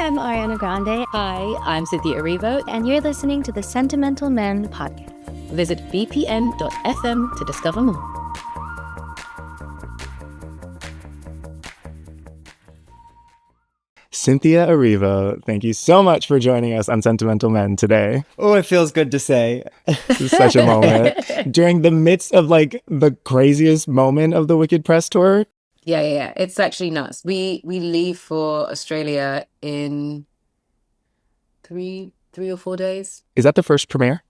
I'm Ariana Grande. Hi, I'm Cynthia Erivo. And you're listening to the Sentimental Men podcast. Visit vpn.fm to discover more. Cynthia Erivo, thank you so much for joining us on Sentimental Men today. Oh, it feels good to say. This is such a moment. During the midst of like the craziest moment of the Wicked press tour. Yeah. It's actually nuts. We leave for Australia in three or 4 days. Is that the first premiere?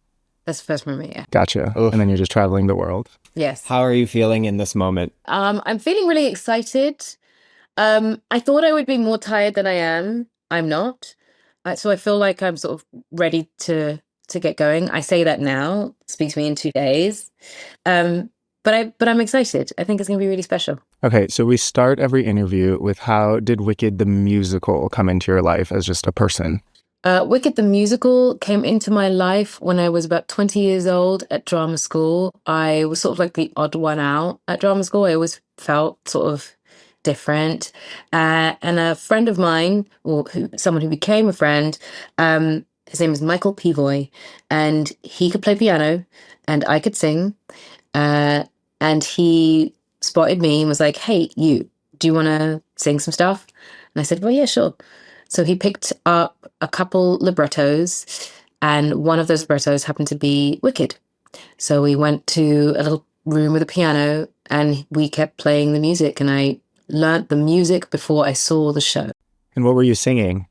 That's the first premiere, yeah. Gotcha. Oof. And then you're just traveling the world. Yes. How are you feeling in this moment? I'm feeling really excited. I thought I would be more tired than I am. I'm not. So I feel like I'm sort of ready to get going. I say that now. Speak to me in 2 days. But I'm excited. I think it's going to be really special. Okay, so we start every interview with how did Wicked the musical come into your life as just a person? Wicked the musical came into my life when I was about 20 years old at drama school. I was sort of like the odd one out at drama school. I always felt sort of different. And a friend of mine, or someone who became a friend, his name is Michael Pivoy, and he could play piano and I could sing. And he spotted me and was like, "Hey, do you want to sing some stuff?" And I said, "Well, yeah, sure." So he picked up a couple librettos, and one of those librettos happened to be Wicked. So we went to a little room with a piano and we kept playing the music, and I learnt the music before I saw the show. And what were you singing?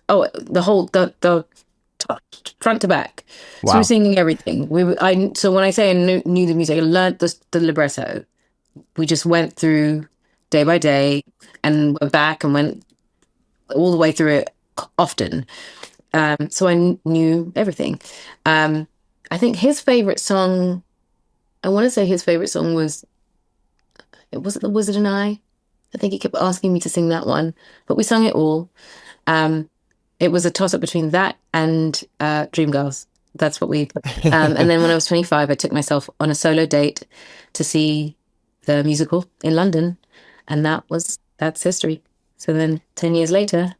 Oh, the front to back. Wow. So we're singing everything. So when I say I knew the music, I learnt the libretto. We just went through day by day and went back and went all the way through it often. So I knew everything. I think his favorite song, I want to say his favorite song was it The Wizard and I think he kept asking me to sing that one, but we sung it all. It was a toss-up between that and Dreamgirls. That's what we... and then when I was 25, I took myself on a solo date to see the musical in London, and that's history. So then 10 years later...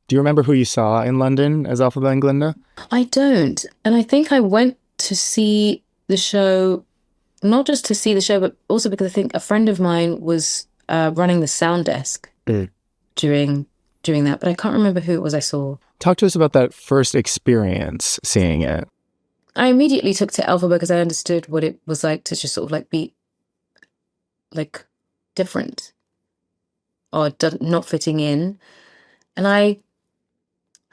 Do you remember who you saw in London as Elphaba and Glinda? I don't. And I think I went to see the show, not just to see the show, but also because I think a friend of mine was running the sound desk during that, but I can't remember who it was I saw. Talk to us about that first experience seeing it. I immediately took to Elphaba because I understood what it was like to just sort of like be like different or not fitting in. And I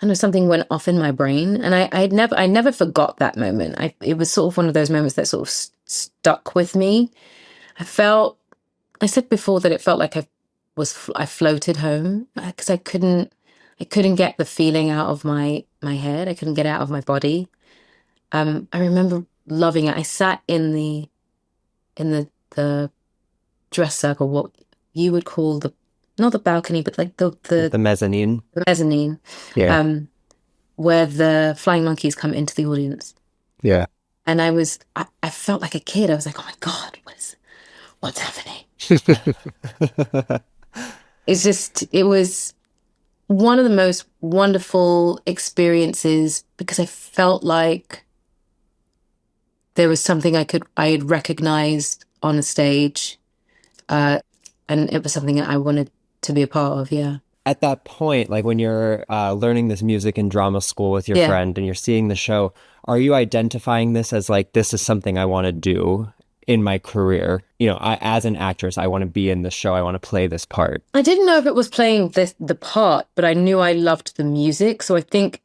know something went off in my brain, and I never forgot that moment. It was sort of one of those moments that sort of stuck with me. I said before that it felt like I floated home because I couldn't get the feeling out of my head. I couldn't get it out of my body. I remember loving it. I sat in the dress circle, what you would call not the balcony, but like the mezzanine. The mezzanine. Yeah. Where the flying monkeys come into the audience. Yeah. And I felt like a kid. I was like, oh my God, what's happening? It was one of the most wonderful experiences because I felt like there was something I had recognized on a stage, and it was something that I wanted to be a part of. Yeah. At that point, like when you're learning this music in drama school with your friend and you're seeing the show, are you identifying this as like, this is something I want to do in my career? You know, as an actress, I want to be in this show. I want to play this part. I didn't know if it was playing the part, but I knew I loved the music. So I think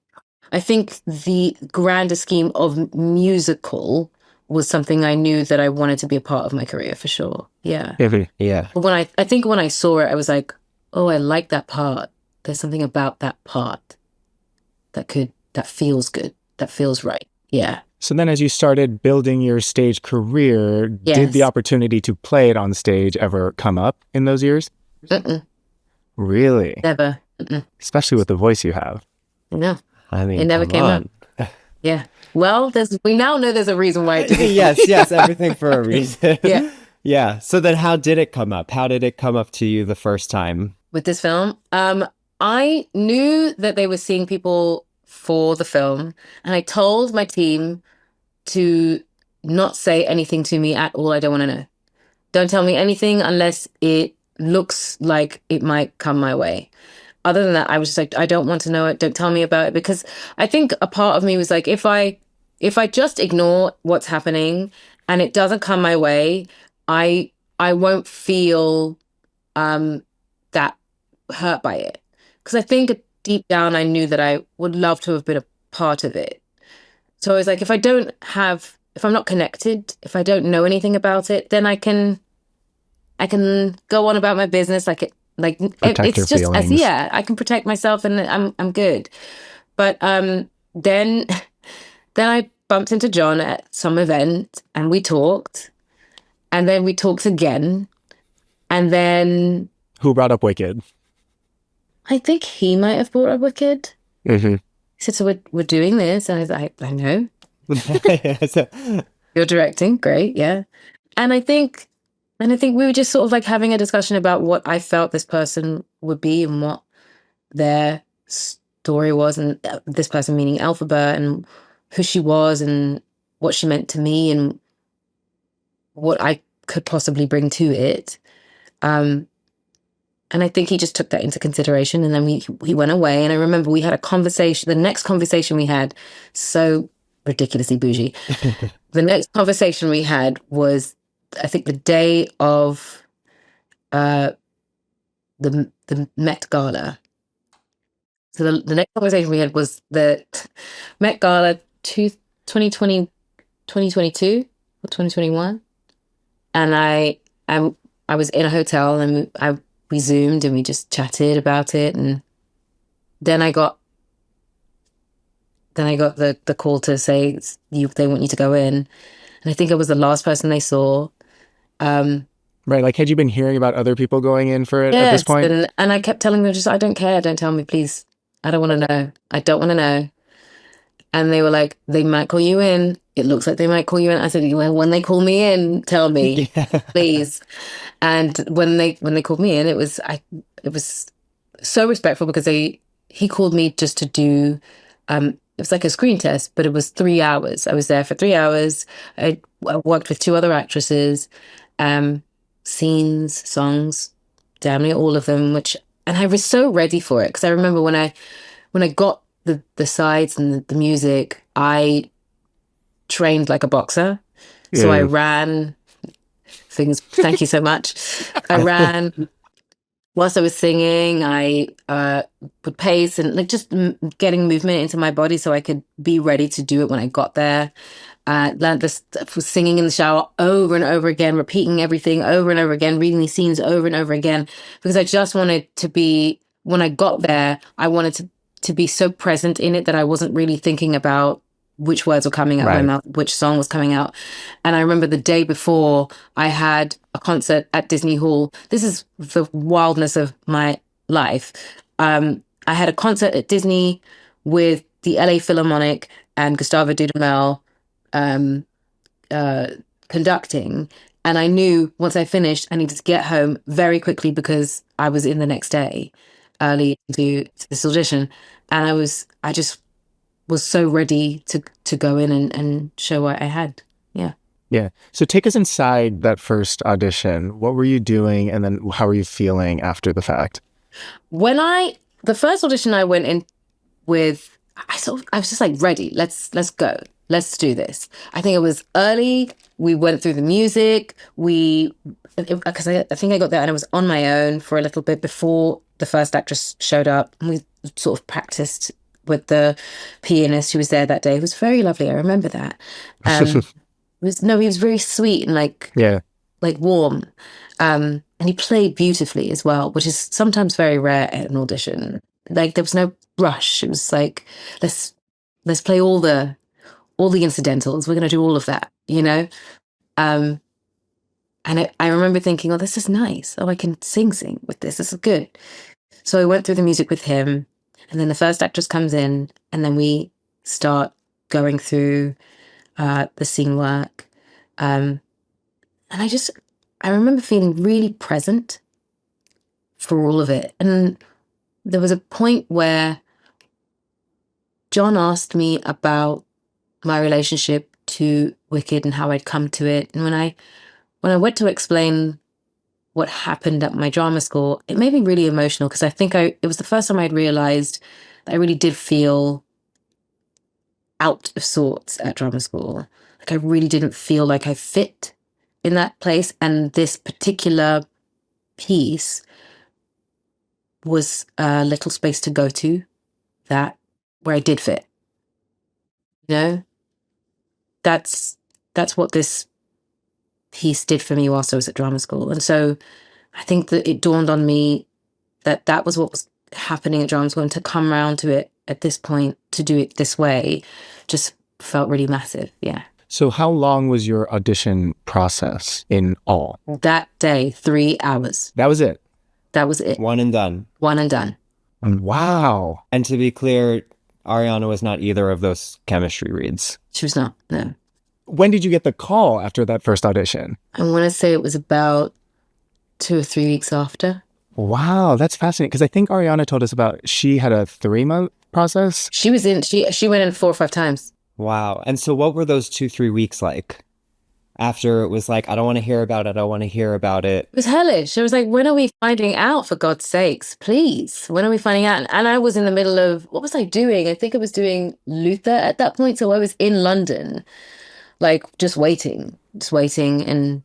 the grander scheme of musical was something I knew that I wanted to be a part of my career for sure. Yeah. Yeah. But I think when I saw it, I was like, oh, I like that part. There's something about that part that feels good, that feels right. Yeah. So then as you started building your stage career, did the opportunity to play it on stage ever come up in those years? Mm-mm. Really? Never. Mm-mm. Especially with the voice you have. No. I mean, it never came up. Yeah. Well, we now know there's a reason why it didn't. Yes, everything for a reason. Yeah. Yeah. So then how did it come up? How did it come up to you the first time? With this film, I knew that they were seeing people for the film, and I told my team to not say anything to me at all. I don't want to know. Don't tell me anything unless it looks like it might come my way. Other than that, I was just like, I don't want to know it. Don't tell me about it, because I think a part of me was like, if I just ignore what's happening and it doesn't come my way, I won't feel that hurt by it. Because I think deep down I knew that I would love to have been a part of it. So I was like, if I'm not connected, if I don't know anything about it, then I can go on about my business Protect it's your just feelings. I can protect myself and I'm good. But then I bumped into John at some event and we talked, and then we talked again, and then Who brought up Wicked? I think he might have brought up Wicked. Mm-hmm. He said, so we're doing this, and I was like, I know. You're directing, great, yeah. And I think we were just sort of like having a discussion about what I felt this person would be and what their story was, and this person meaning Elphaba, and who she was and what she meant to me and what I could possibly bring to it. And I think he just took that into consideration, and then he went away. And I remember we had a conversation. The next conversation we had, so ridiculously bougie. The next conversation we had was, I think, the day of the Met Gala. So the next conversation we had was the Met Gala 2020, 2022 or 2021. And I was in a hotel, and we Zoomed and we just chatted about it. And then I got the call to say they want you to go in. And I think I was the last person they saw. Right. Like, had you been hearing about other people going in for it at this Yes, point? and I kept telling them, just, I don't care. Don't tell me, please. I don't want to know. I don't want to know. And they were like, they might call you in. It looks like they might call you in. I said, well, when they call me in, tell me, please. And when they called me in, it was so respectful, because he called me just to do, it was like a screen test, but it was 3 hours. I was there for 3 hours. I worked with 2 other actresses, scenes, songs, damn near all of them, and I was so ready for it, because I remember when I got the sides and the music, I trained like a boxer. So Yeah. I ran things. Thank you so much. I ran whilst I was singing. I would pace and like just getting movement into my body so I could be ready to do it when I got there. Learned this, was singing in the shower over and over again, repeating everything over and over again, reading these scenes over and over again, because I just wanted to be, when I got there, I wanted to be so present in it that I wasn't really thinking about which words were coming out of my mouth, which song was coming out. And I remember the day before, I had a concert at Disney Hall. This is the wildness of my life. I had a concert at Disney with the LA Philharmonic and Gustavo Dudamel conducting. And I knew once I finished, I needed to get home very quickly, because I was in the next day early to this audition. And I just was so ready to go in and show what I had. Yeah. Yeah. So take us inside that first audition. What were you doing, and then how were you feeling after the fact? The first audition I went in with, I was just like, ready, let's go. Let's do this. I think it was early. We went through the music. Because I think I got there and I was on my own for a little bit before the first actress showed up. And we sort of practiced with the pianist who was there that day. It was very lovely. I remember that. He was very sweet and like warm. And he played beautifully as well, which is sometimes very rare at an audition. Like, there was no rush. It was like, let's play all the incidentals. We're going to do all of that, you know? And I remember thinking, oh, this is nice. Oh, I can sing with this. This is good. So I went through the music with him, and then the first actress comes in, and then we start going through the scene work. And I remember feeling really present for all of it. And there was a point where John asked me about my relationship to Wicked and how I'd come to it. And when I went to explain what happened at my drama school, it made me really emotional because I think it was the first time I'd realized that I really did feel out of sorts at drama school. Like I really didn't feel like I fit in that place. And this particular piece was a little space to go to that where I did fit. You know? That's what this piece did for me whilst I was at drama school. And so I think that it dawned on me that that was what was happening at drama school, and to come around to it at this point, to do it this way, just felt really massive. Yeah. So how long was your audition process in all? That day, 3 hours. That was it? That was it. One and done. One and done. Wow. And to be clear, Ariana was not either of those chemistry reads. She was not, no. When did you get the call after that first audition? I want to say it was about 2 or 3 weeks after. Wow, that's fascinating. Because I think Ariana told us about, she had a 3-month process. She went in 4 or 5 times. Wow. And so what were those 2-3 weeks like? After it was like, I don't want to hear about it. I don't want to hear about it. It was hellish. It was like, when are we finding out, for God's sakes? Please. When are we finding out? And I was in the middle of, what was I doing? I think I was doing Luther at that point. So I was in London, like just waiting and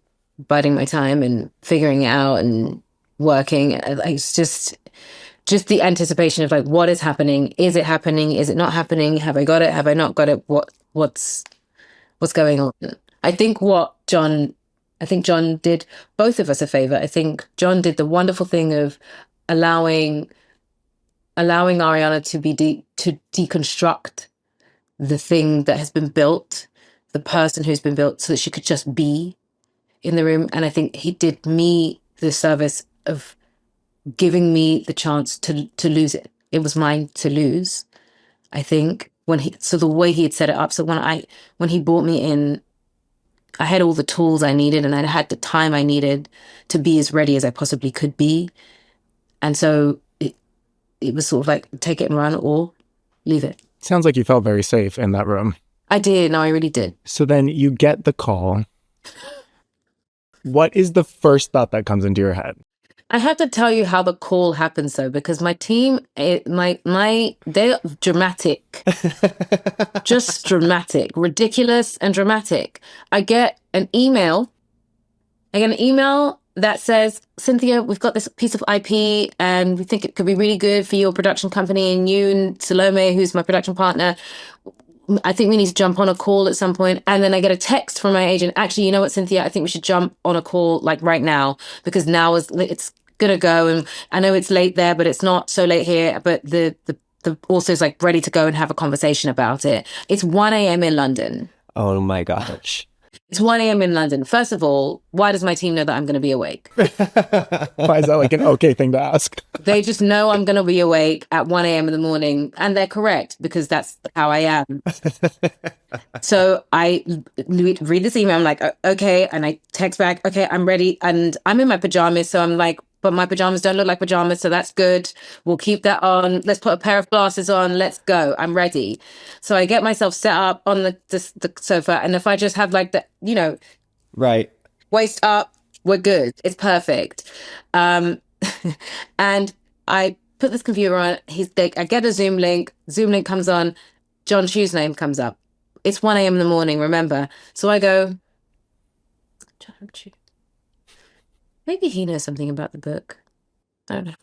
biding my time and figuring it out and working. It's just the anticipation of like, what is happening? Is it happening? Is it not happening? Have I got it? Have I not got it? What's going on? I think John did both of us a favor. I think John did the wonderful thing of allowing Ariana to deconstruct the thing that has been built, the person who's been built, so that she could just be in the room. And I think he did me the service of giving me the chance to lose it. It was mine to lose, I think, the way he had set it up. So when he brought me in, I had all the tools I needed and I had the time I needed to be as ready as I possibly could be. And so it was sort of like, take it and run or leave it. Sounds like you felt very safe in that room. I did. No, I really did. So then you get the call. What is the first thought that comes into your head? I have to tell you how the call happens though, because my team, they're dramatic, just dramatic, ridiculous and dramatic. I get an email that says, Cynthia, we've got this piece of IP and we think it could be really good for your production company, and you and Salome, who's my production partner, I think we need to jump on a call at some point. And then I get a text from my agent. Actually, you know what, Cynthia, I think we should jump on a call like right now, because now it's gonna go. And I know it's late there, but it's not so late here. But the also is like ready to go and have a conversation about it. It's 1 a.m. in London. Oh my gosh. It's 1 a.m. in London. First of all, why does my team know that I'm going to be awake? Why is that like an okay thing to ask? They just know I'm going to be awake at 1 a.m. in the morning. And they're correct, because that's how I am. So I read this email. I'm like, okay. And I text back, okay, I'm ready. And I'm in my pajamas. So I'm like, but my pajamas don't look like pajamas. So that's good. We'll keep that on. Let's put a pair of glasses on. Let's go. I'm ready. So I get myself set up on the sofa. And if I just have like the, right, waist up, we're good. It's perfect. And I put this computer on. I get a Zoom link. Zoom link comes on. John Chu's name comes up. It's 1 a.m. in the morning, remember? So I go, John Chu. Maybe he knows something about the book. I don't know.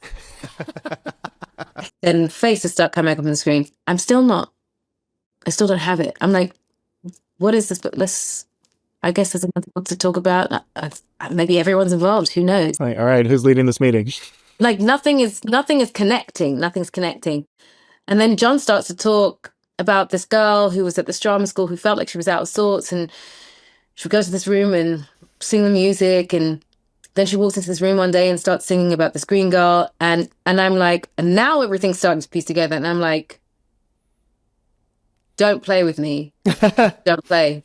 Then faces start coming up on the screen. I still don't have it. I'm like, what is this book? I guess there's another book to talk about. Maybe everyone's involved. Who knows? Like, all right, who's leading this meeting? Like nothing is connecting. Nothing's connecting. And then John starts to talk about this girl who was at this drama school who felt like she was out of sorts, and she would go to this room and sing the music, and then she walks into this room one day and starts singing about this green girl, and I'm like, and now everything's starting to piece together, and I'm like, don't play with me. Don't play.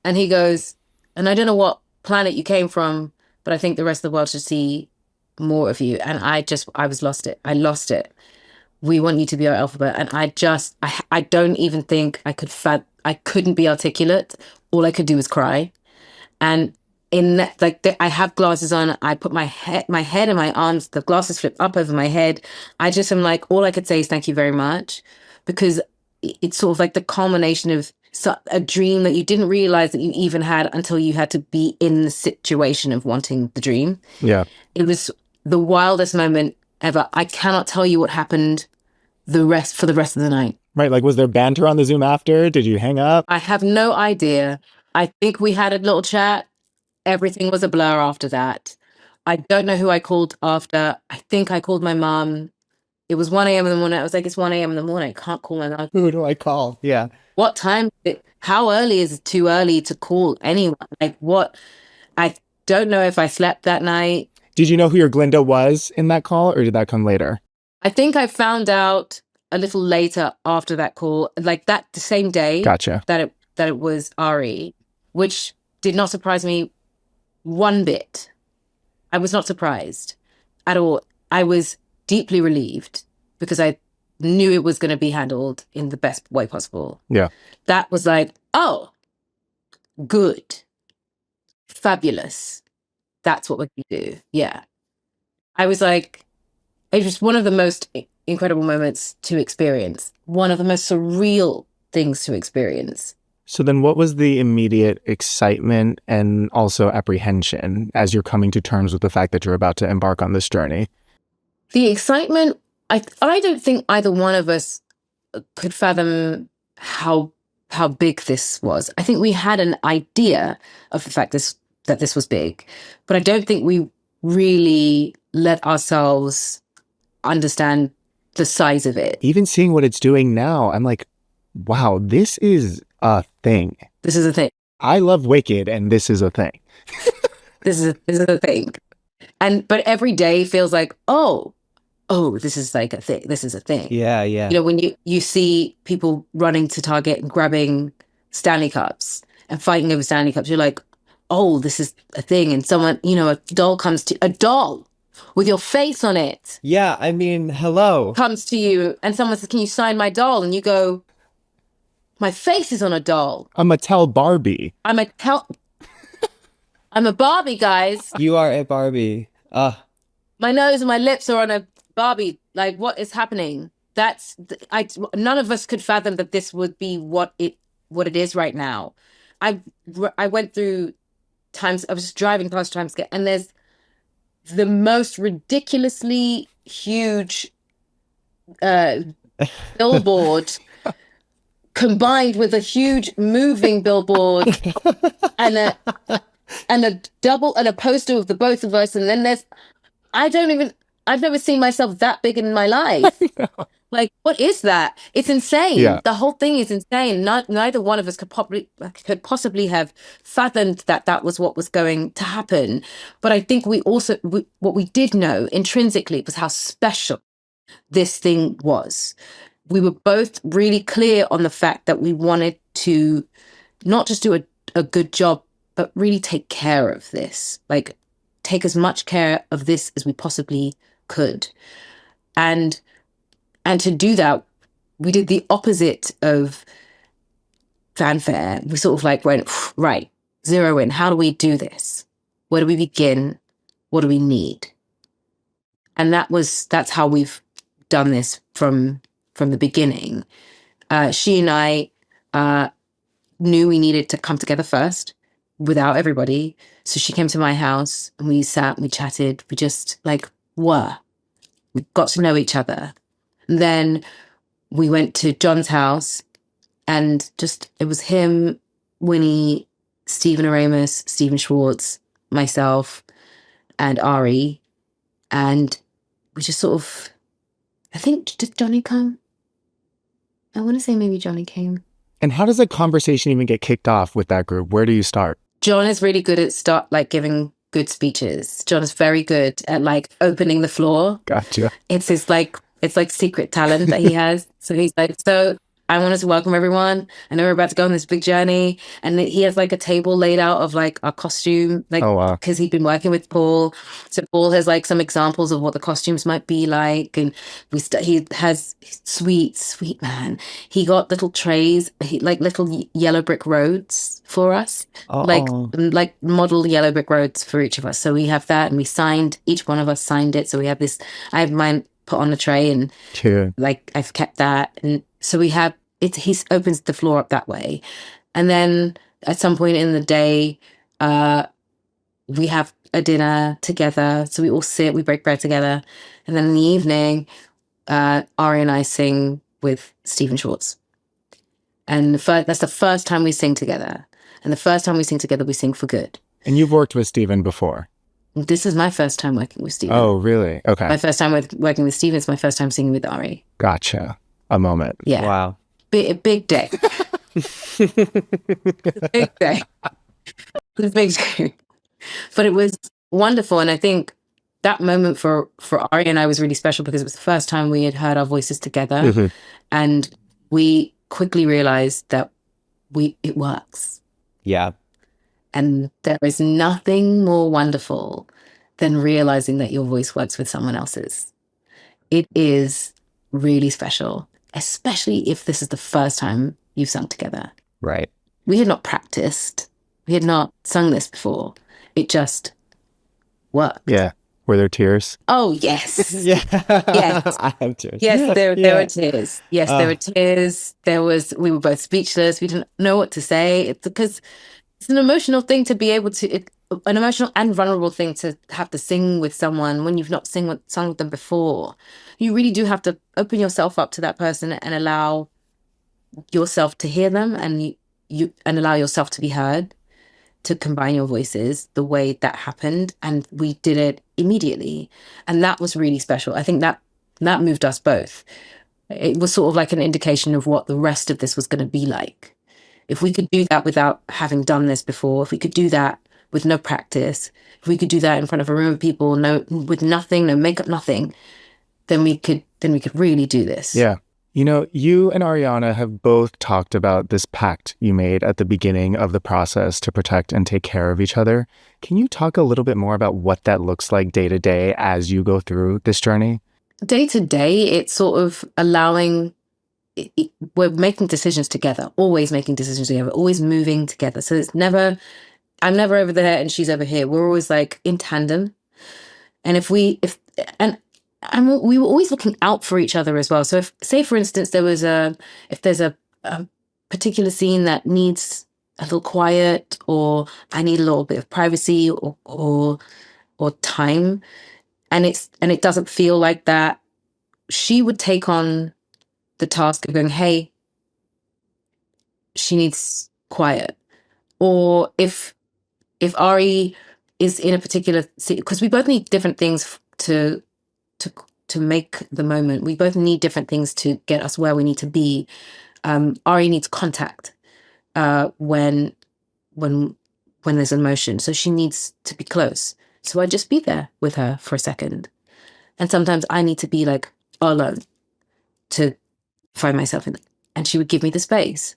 And he goes, and I don't know what planet you came from, but I think the rest of the world should see more of you. And I was lost it. I lost it. We want you to be our Elphaba. And I don't even think I couldn't be articulate. All I could do was cry. And in that, I have glasses on. I put my head and my arms, the glasses flip up over my head. I just am like, all I could say is thank you very much, because it's sort of like the culmination of a dream that you didn't realize that you even had until you had to be in the situation of wanting the dream. Yeah. It was the wildest moment ever. I cannot tell you what happened for the rest of the night. Right. Like, was there banter on the Zoom after? Did you hang up? I have no idea. I think we had a little chat. Everything was a blur after that. I don't know who I called after. I think I called my mom. It was 1 a.m. in the morning. I was like, it's 1 a.m. in the morning. I can't call my mom. Who do I call? Yeah. What time? How early is it too early to call anyone? Like, what? I don't know if I slept that night. Did you know who your Glinda was in that call, or did that come later? I think I found out a little later after that call, like the same day. Gotcha. That it was Ari, which did not surprise me one bit. I was not surprised at all. I was deeply relieved because I knew it was going to be handled in the best way possible. Yeah. That was like, oh, good. Fabulous. That's what we can do. Yeah. I was like, it was one of the most incredible moments to experience. One of the most surreal things to experience. So then what was the immediate excitement and also apprehension as you're coming to terms with the fact that you're about to embark on this journey? The excitement, I don't think either one of us could fathom how big this was. I think we had an idea of the fact that this was big, but I don't think we really let ourselves understand the size of it. Even seeing what it's doing now, I'm like, wow, this is a thing. This is a thing. I love Wicked, and this is a thing. This is a thing. But every day feels like, oh, this is like a thing. This is a thing. Yeah, yeah. You know, when you see people running to Target and grabbing Stanley Cups and fighting over Stanley Cups, you're like, oh, this is a thing. And someone, a doll with your face on it. Yeah, I mean, hello. Comes to you and someone says, can you sign my doll? And you go, my face is on a doll. A Mattel Barbie. I'm a Barbie, guys. You are a Barbie. My nose and my lips are on a Barbie. Like, what is happening? None of us could fathom that this would be what it is right now. I went through times. I was driving past Times Square, and there's the most ridiculously huge billboard combined with a huge moving billboard and a poster of the both of us. And then I've never seen myself that big in my life. Like, what is that? It's insane. Yeah. The whole thing is insane. Neither one of us could possibly have fathomed that was what was going to happen. But I think what we did know intrinsically was how special this thing was. We were both really clear on the fact that we wanted to not just do a good job, but really take care of this. Like, take as much care of this as we possibly could. And to do that, we did the opposite of fanfare. We sort of like went, right, zero in. How do we do this? Where do we begin? What do we need? And that's how we've done this from the beginning. She and I knew we needed to come together first without everybody. So she came to my house and we sat, we chatted, we just we got to know each other. And then we went to John's house and it was him, Winnie, Stephen Aramis, Stephen Schwartz, myself, and Ari. And we just sort of, I think, did Johnny come? I want to say maybe Johnny came. And how does a conversation even get kicked off with that group? Where do you start? John is really good at giving good speeches. John is very good at opening the floor. Gotcha. It's his it's secret talent that he has. So he's like, so I wanted to welcome everyone. I know we're about to go on this big journey. And he has like a table laid out of like our costume, like, Oh, wow. because he'd been working with Paul. So Paul has like some examples of what the costumes might be like. And he has sweet man. He got little trays, like little yellow brick roads for us, like model yellow brick roads for each of us. So we have that, and each one of us signed it. So we have this, I have mine put on a tray, and like I've kept that. And so we have it, he opens the floor up that way. And then at some point in the day, we have a dinner together. So we all sit, we break bread together. And then in the evening, Ari and I sing with Stephen Schwartz. And that's the first time we sing together. And the first time we sing together, we sing for good. And you've worked with Stephen before? This is my first time working with Stephen. Oh, really? Okay. My first time working with Stephen is my first time singing with Ari. Gotcha. A moment. Yeah. Wow. Big day. Big day. It was a big day. But it was wonderful. And I think that moment for Ari and I was really special because it was the first time we had heard our voices together. Mm-hmm. And we quickly realized that it works. Yeah. And there is nothing more wonderful than realizing that your voice works with someone else's. It is really special, especially if this is the first time you've sung together. Right. We had not practiced. We had not sung this before. It just worked. Yeah. Were there tears? Oh, yes. Yeah. Yes. I have tears. Yes, there were tears. Yes, there were tears. We were both speechless. We didn't know what to say. It's because it's an emotional thing to be able to, an emotional and vulnerable thing to have to sing with someone when you've not sung with them before. You really do have to open yourself up to that person and allow yourself to hear them, and you allow yourself to be heard, to combine your voices the way that happened. And we did it immediately. And that was really special. I think that moved us both. It was sort of like an indication of what the rest of this was going to be like. If we could do that without having done this before, if we could do that with no practice, if we could do that in front of a room of people, with nothing, no makeup, nothing, then we could really do this. Yeah. You know, you and Ariana have both talked about this pact you made at the beginning of the process to protect and take care of each other. Can you talk a little bit more about what that looks like day to day as you go through this journey? Day to day, it's sort of allowing, we're making decisions together, always making decisions together, always moving together. So I'm never over there and she's over here. We're always like in tandem. And we were always looking out for each other as well. So if, say for instance, if there's a particular scene that needs a little quiet, or I need a little bit of privacy or time, and it doesn't feel like that, she would take on the task of going, hey, she needs quiet. Or if Ari is in a particular scene, because we both need different things to make the moment. We both need different things to get us where we need to be. Ari needs contact when there's emotion. So she needs to be close. So I just be there with her for a second. And sometimes I need to be like alone to find myself in it. And she would give me the space.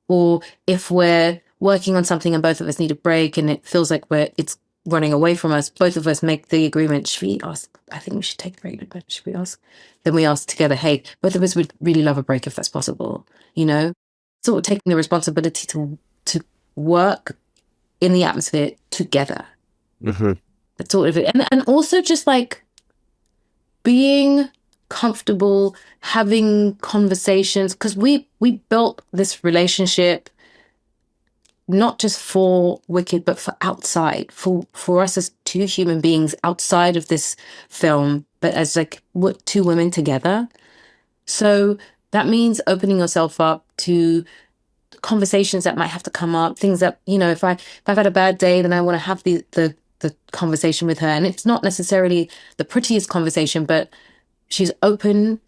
Or if we're working on something and both of us need a break and it feels like it's running away from us, both of us make the agreement, should we ask, I think we should take a break, but should we ask? Then we ask together, hey, both of us would really love a break if that's possible, you know? Sort of taking the responsibility to work in the atmosphere together. Mm-hmm. That's sort of it. And also just like being comfortable, having conversations, because we built this relationship not just for Wicked, but for outside, for us as two human beings outside of this film, but as like two women together. So that means opening yourself up to conversations that might have to come up, things that, you know, if I've had a bad day, then I want to have the conversation with her. And it's not necessarily the prettiest conversation, but she's open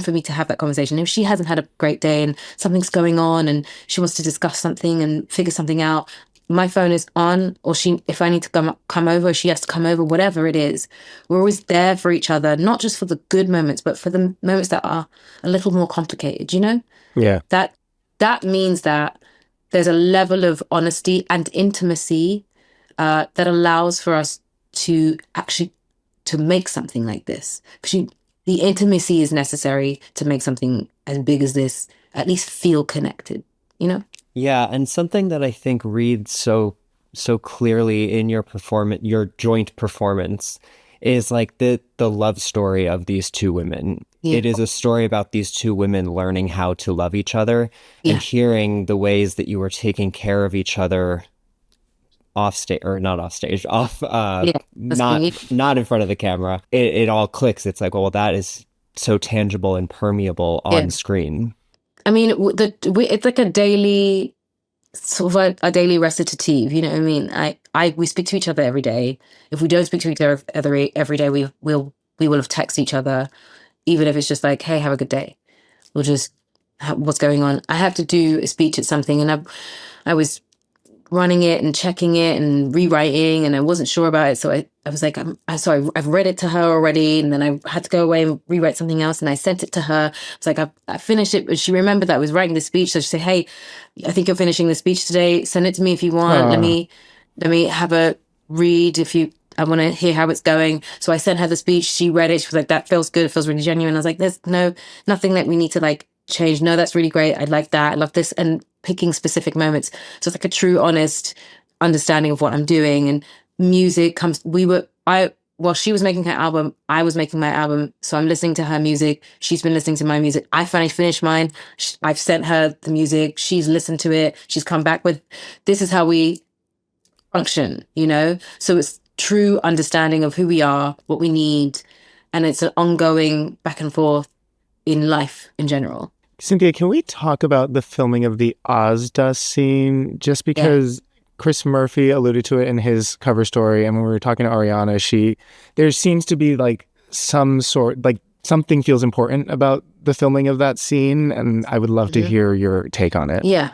for me to have that conversation. If she hasn't had a great day and something's going on and she wants to discuss something and figure something out, my phone is on, or if I need to come over, she has to come over, whatever it is. We're always there for each other, not just for the good moments, but for the moments that are a little more complicated, you know? Yeah. That means that there's a level of honesty and intimacy that allows for us to actually to make something like this. Because the intimacy is necessary to make something as big as this at least feel connected, you know? Yeah, and something that I think reads so clearly in your joint performance, is like the love story of these two women. Yeah. It is a story about these two women learning how to love each other Yeah. and hearing the ways that you were taking care of each other off stage, or not off stage, off not in front of the camera. It all clicks. It's like, well, that is so tangible and permeable on screen. I mean, it's like a daily, sort of a daily recitative, you know what I mean? We speak to each other every day. If we don't speak to each other every day, we will have texted each other, even if it's just like, hey, have a good day. We'll just, what's going on? I have to do a speech at something, and I was running it and checking it and rewriting, and I wasn't sure about it. So I was like, I've read it to her already, and then I had to go away and rewrite something else, and I sent it to her. It's like, I finished it, but she remembered that I was writing the speech. So she said, hey, I think you're finishing the speech today. Send it to me if you want. Let me have a read I want to hear how it's going. So I sent her the speech. She read it. She was like, that feels good. It feels really genuine. I was like, there's nothing that we need to like change. No, that's really great. I like that. I love this. And picking specific moments. So it's like a true, honest understanding of what I'm doing. And music comes, while she was making her album, I was making my album. So I'm listening to her music. She's been listening to my music. I finally finished mine. I've sent her the music. She's listened to it. She's come back with, this is how we function, you know? So it's true understanding of who we are, what we need. And it's an ongoing back and forth in life in general. Cynthia, can we talk about the filming of the Ozdust scene? Just because Chris Murphy alluded to it in his cover story, and when we were talking to Ariana, there seems to be like some sort, like something feels important about the filming of that scene, and I would love to hear your take on it. Yeah.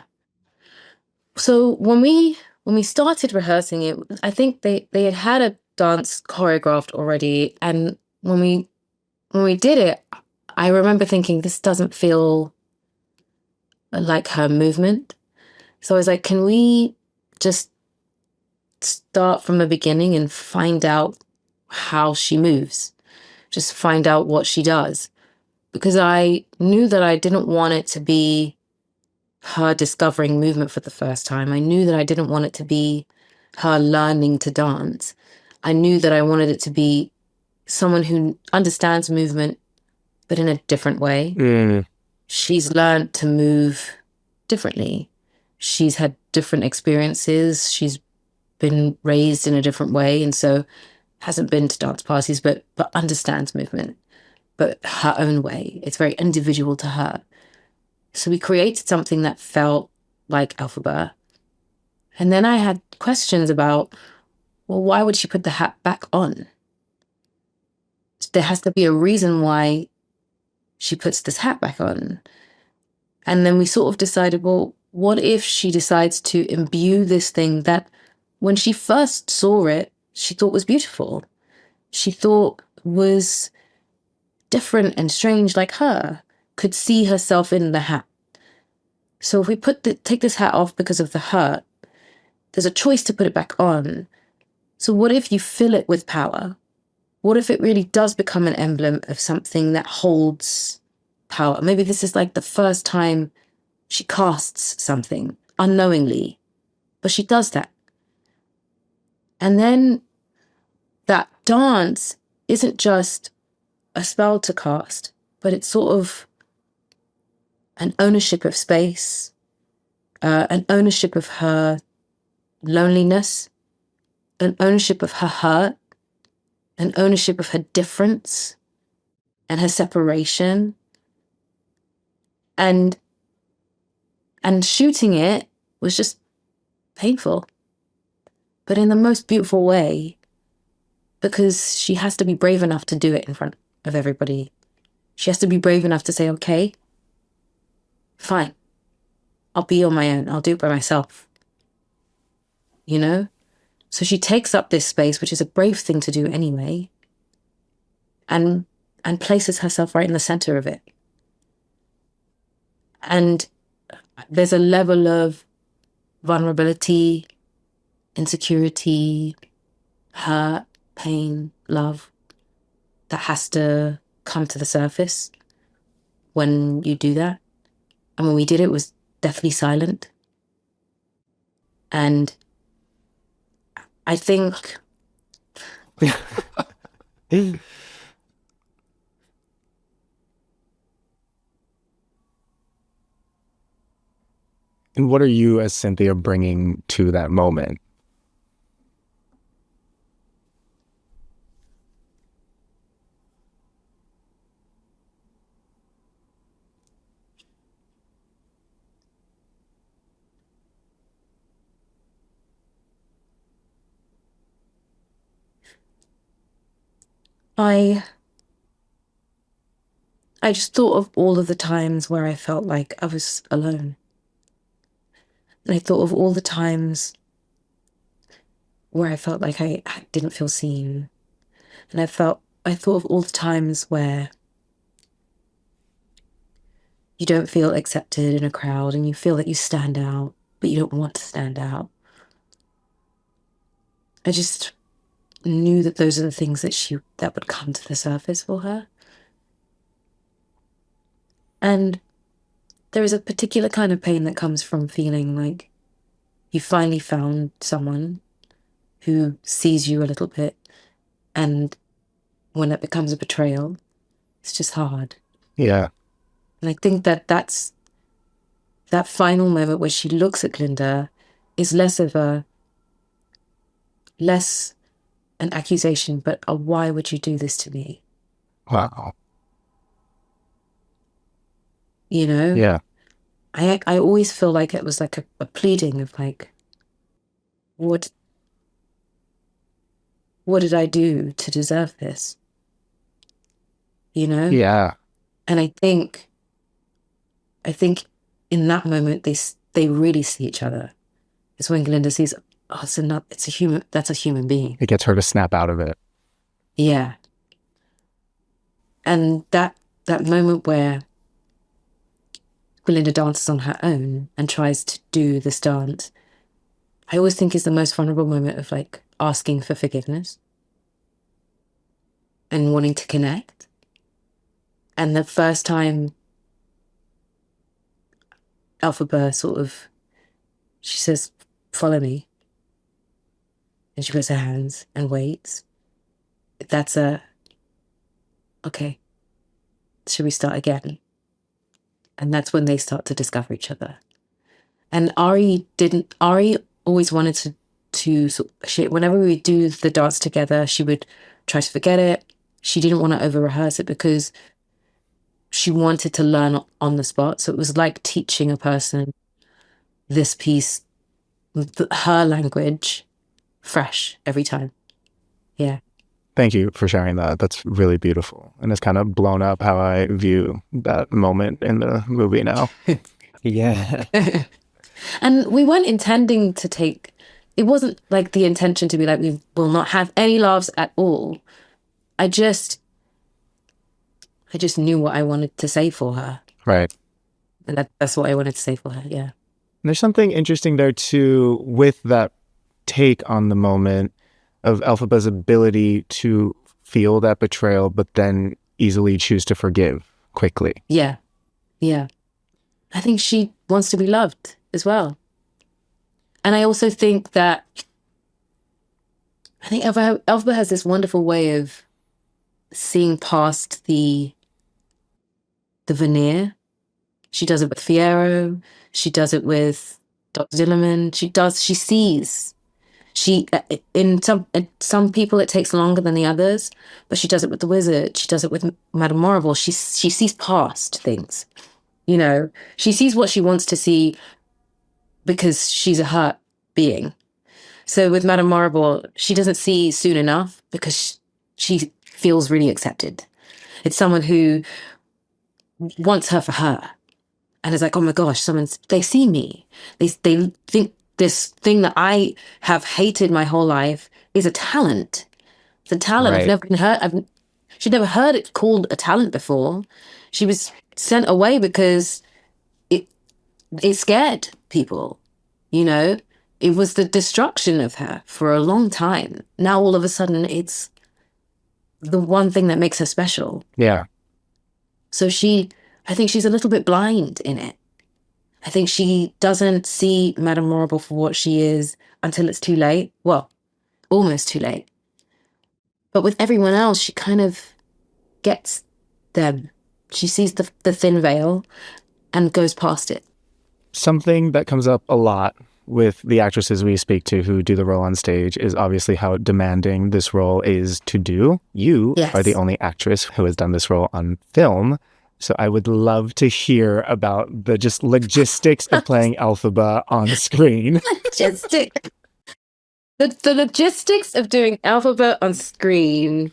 So when we started rehearsing it, I think they had a dance choreographed already, and when we did it, I remember thinking, this doesn't feel like her movement. So I was like, can we just start from the beginning and find out how she moves? Just find out what she does. Because I knew that I didn't want it to be her discovering movement for the first time. I knew that I didn't want it to be her learning to dance. I knew that I wanted it to be someone who understands movement, but in a different way. She's learned to move differently. She's had different experiences. She's been raised in a different way, and so hasn't been to dance parties, but understands movement, but her own way. It's very individual to her. So we created something that felt like Elphaba. And then I had questions about, well, why would she put the hat back on? There has to be a reason why she puts this hat back on. And then we sort of decided, well, what if she decides to imbue this thing that when she first saw it, she thought was beautiful. She thought was different and strange like her, could see herself in the hat. So if we take this hat off because of the hurt, there's a choice to put it back on. So what if you fill it with power? What if it really does become an emblem of something that holds power? Maybe this is like the first time she casts something unknowingly, but she does that. And then that dance isn't just a spell to cast, but it's sort of an ownership of space, an ownership of her loneliness, an ownership of her hurt, an ownership of her difference and her separation. And shooting it was just painful, but in the most beautiful way, because she has to be brave enough to do it in front of everybody. She has to be brave enough to say, okay, fine, I'll be on my own. I'll do it by myself. you know? So she takes up this space, which is a brave thing to do anyway, and places herself right in the center of it. And there's a level of vulnerability, insecurity, hurt, pain, love that has to come to the surface when you do that. And when we did it, it was deathly silent. And I think And what are you as Cynthia bringing to that moment? I just thought of all of the times where I felt like I was alone. And I thought of all the times where I felt like I didn't feel seen. And I thought of all the times where you don't feel accepted in a crowd and you feel that you stand out, but you don't want to stand out. I just knew that those are the things that would come to the surface for her. And there is a particular kind of pain that comes from feeling like you finally found someone who sees you a little bit, and when it becomes a betrayal, it's just hard. Yeah. And I think that final moment where she looks at Glinda is less an accusation, but a why would you do this to me? Wow. You know? Yeah. I always feel like it was like a pleading of like, what did I do to deserve this? You know? Yeah. And I think in that moment they really see each other. It's when Glinda sees, oh, that's a human being. It gets her to snap out of it. Yeah. And that moment where Glinda dances on her own and tries to do this dance, I always think is the most vulnerable moment of like asking for forgiveness and wanting to connect. And the first time Elphaba she says, follow me. And she puts her hands and waits. That's okay, should we start again? And that's when they start to discover each other. And Ari always wanted whenever we would do the dance together, she would try to forget it. She didn't want to over-rehearse it because she wanted to learn on the spot. So it was like teaching a person this piece, her language, fresh every time. Yeah. Thank you for sharing that. That's really beautiful. And it's kind of blown up how I view that moment in the movie now. Yeah. And we weren't intending it wasn't like the intention to be like, we will not have any laughs at all. I just knew what I wanted to say for her. Right. And that's what I wanted to say for her, yeah. And there's something interesting there too with that take on the moment of Elphaba's ability to feel that betrayal, but then easily choose to forgive quickly. Yeah. Yeah. I think she wants to be loved as well. And I also think that Elphaba has this wonderful way of seeing past the veneer. She does it with Fiyero. She does it with Dr. Dillerman. She sees. In some people it takes longer than the others, but she does it with the wizard. She does it with Madame Morrible. She sees past things. You know, she sees what she wants to see because she's a hurt being. So with Madame Morrible, she doesn't see soon enough because she feels really accepted. It's someone who wants her for her and is like, oh my gosh, they see me. They think this thing that I have hated my whole life is a talent. It's a talent. I've Right. never been heard. She'd never heard it called a talent before. She was sent away because it scared people, you know? It was the destruction of her for a long time. Now all of a sudden it's the one thing that makes her special. Yeah. So I think she's a little bit blind in it. I think she doesn't see Madame Morrible for what she is until it's too late. Well, almost too late. But with everyone else, she kind of gets them. She sees the thin veil and goes past it. Something that comes up a lot with the actresses we speak to who do the role on stage is obviously how demanding this role is to do. You Yes. are the only actress who has done this role on film. So I would love to hear about the just logistics of playing Elphaba on screen. Logistic. The logistics of doing Elphaba on screen.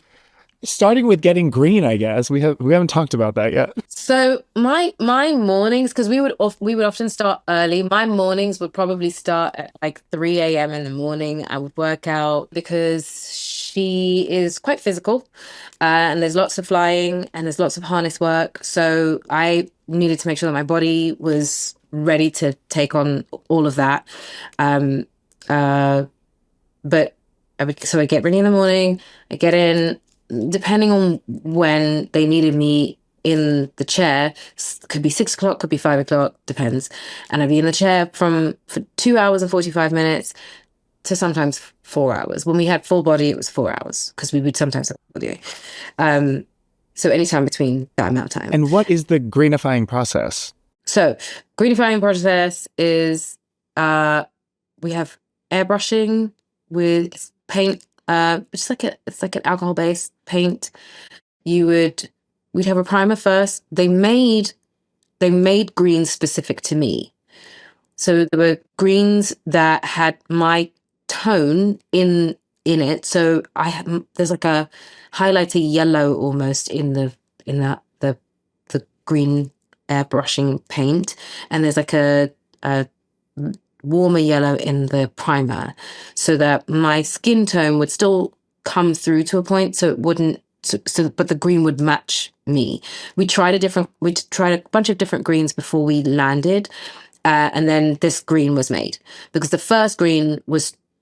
Starting with getting green, I guess. We haven't talked about that yet. So my mornings, because we would often start early. My mornings would probably start at like 3 a.m. in the morning. I would work out because she is quite physical, and there's lots of flying and there's lots of harness work. So I needed to make sure that my body was ready to take on all of that. But I get ready in the morning. I get in. Depending on when they needed me in the chair, could be 6 o'clock, could be 5 o'clock, depends. And I'd be in the chair for 2 hours and 45 minutes to sometimes 4 hours. When we had full body, it was 4 hours because we would sometimes have full body. So anytime between that amount of time. And what is the greenifying process? So greenifying process is we have airbrushing with paint. It's like an alcohol-based paint. We'd have a primer first. They made greens specific to me. So there were greens that had my tone in it. So there's like a highlighter yellow almost in the green airbrushing paint, and there's like a warmer yellow in the primer, so that my skin tone would still come through to a point, so it wouldn't. But the green would match me. We tried a bunch of different greens before we landed, and then this green was made because the first green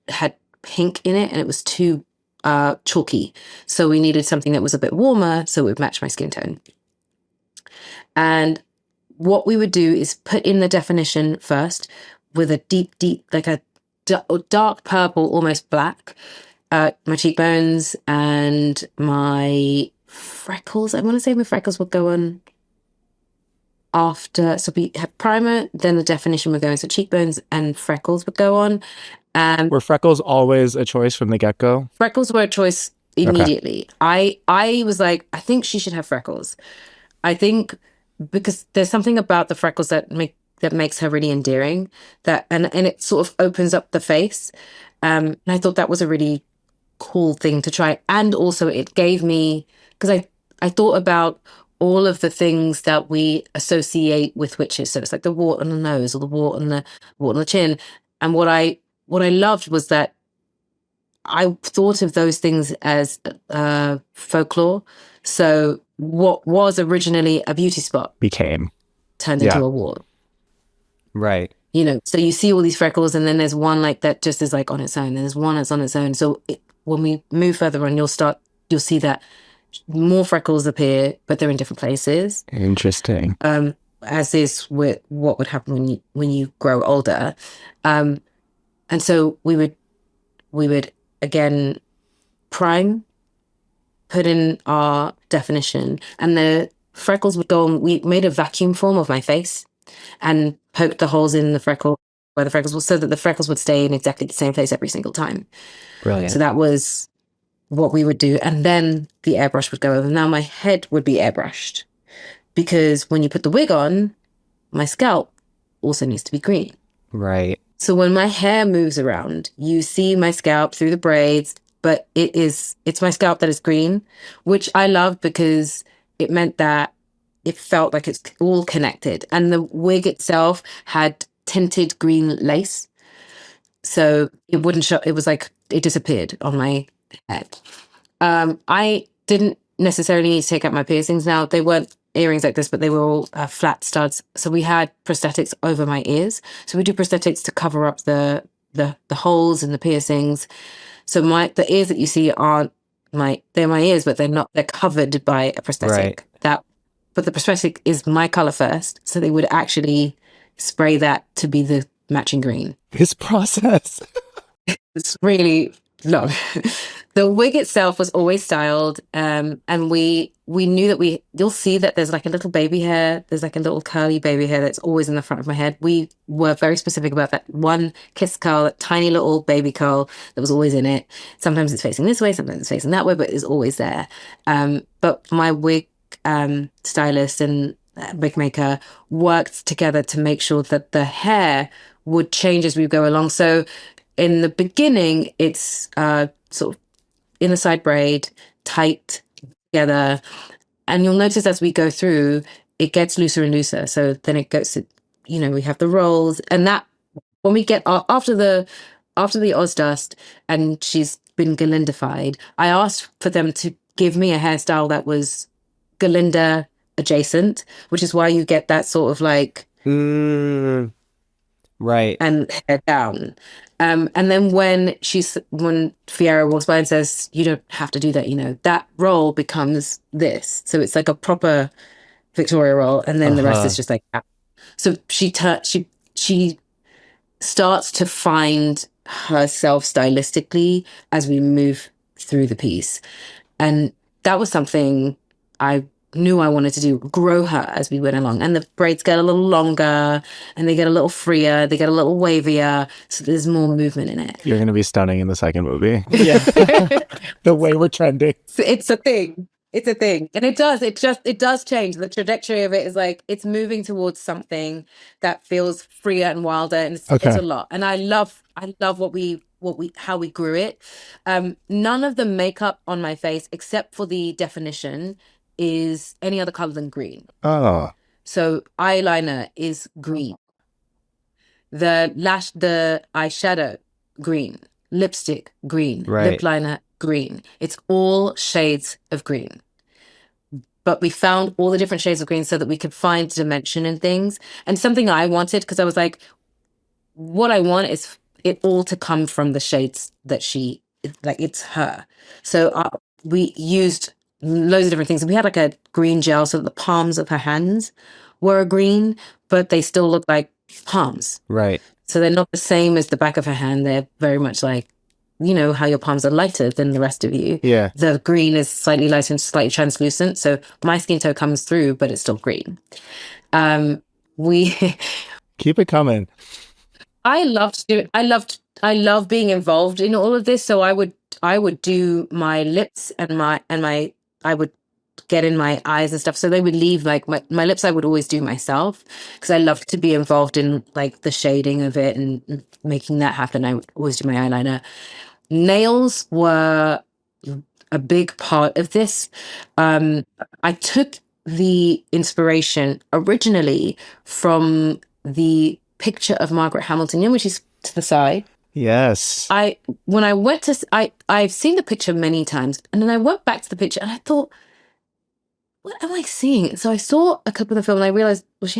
had pink in it and it was too chalky. So we needed something that was a bit warmer so it would match my skin tone. And what we would do is put in the definition first with a deep, like a dark purple, almost black, my cheekbones and my freckles. I want to say my freckles would go on after. So we had primer, then the definition would go in. So cheekbones and freckles would go on. Were freckles always a choice from the get-go? Freckles were a choice immediately. Okay. I was like, I think she should have freckles. I think because there's something about the freckles that makes her really endearing, and it sort of opens up the face. And I thought that was a really cool thing to try. And also it gave me, because I thought about all of the things that we associate with witches. So it's like the wart on the nose or the wart on the chin. And what I loved was that I thought of those things as folklore. So what was originally a beauty spot turned into a wart. Right. You know, so you see all these freckles, and then there's one like that just is like on its own, and there's one that's on its own. So when we move further on, you'll see that more freckles appear, but they're in different places. Interesting. As is with what would happen when you grow older. And so we would again prime, put in our definition, and the freckles would go on. We made a vacuum form of my face and poked the holes in the freckle where the freckles were, so that the freckles would stay in exactly the same place every single time. Brilliant. So that was what we would do. And then the airbrush would go over. Now my head would be airbrushed because when you put the wig on, my scalp also needs to be green. Right. So when my hair moves around, you see my scalp through the braids, but it's my scalp that is green, which I loved because it meant that it felt like it's all connected. And the wig itself had tinted green lace. So it wouldn't show. It was like it disappeared on my head. I didn't necessarily need to take out my piercings. Now they weren't earrings like this, but they were all flat studs. So we had prosthetics over my ears. So we do prosthetics to cover up the holes in the piercings. So the ears that you see aren't they're my ears, but they're not. They're covered by a prosthetic. Right. But the prosthetic is my color first. So they would actually spray that to be the matching green. This process. It's really long. The wig itself was always styled, and we knew that you'll see that there's like a little baby hair, there's like a little curly baby hair that's always in the front of my head. We were very specific about that one kiss curl, that tiny little baby curl that was always in it. Sometimes it's facing this way, sometimes it's facing that way, but it's always there. But my wig stylist and wig maker worked together to make sure that the hair would change as we go along. So in the beginning, it's sort of in a side braid, tight together. And you'll notice as we go through, it gets looser and looser. So then it goes to, we have the rolls. And that, when we get after the Ozdust and she's been Galindified, I asked for them to give me a hairstyle that was Galinda adjacent, which is why you get that sort of like... Right. And hair down. And then when Fiera walks by and says, you don't have to do that, that roll becomes this. So it's like a proper Victoria roll. And then the rest is just like that. So she starts to find herself stylistically as we move through the piece. And that was something I knew I wanted to do, grow her as we went along. And the braids get a little longer and they get a little freer, they get a little wavier, so there's more movement in it. You're going to be stunning in the second movie. Yeah. The way we're trending. It's a thing. It's a thing. And it does change. The trajectory of it is like, it's moving towards something that feels freer and wilder, and it's a lot. And I love how we grew it. None of the makeup on my face, except for the definition, is any other color than green. Oh. So eyeliner is green. The eyeshadow, green. Lipstick, green. Right. Lip liner, green. It's all shades of green. But we found all the different shades of green so that we could find dimension in things. And something I wanted, because I was like, what I want is it all to come from the shades that it's her. So we used loads of different things. We had like a green gel so that the palms of her hands were green, but they still look like palms. Right. So they're not the same as the back of her hand. They're very much like, how your palms are lighter than the rest of you. Yeah. The green is slightly lighter and slightly translucent. So my skin tone comes through, but it's still green. We keep it coming. I love being involved in all of this. So I would do my lips and I would get in my eyes and stuff. So they would leave like my lips I would always do myself because I love to be involved in like the shading of it and making that happen. I would always do my eyeliner. Nails were a big part of this. I took the inspiration originally from the picture of Margaret Hamilton, which is to the side. Yes. When I went to, I've seen the picture many times, and then I went back to the picture and I thought, what am I seeing? So I saw a clip of the film and I realized, well, she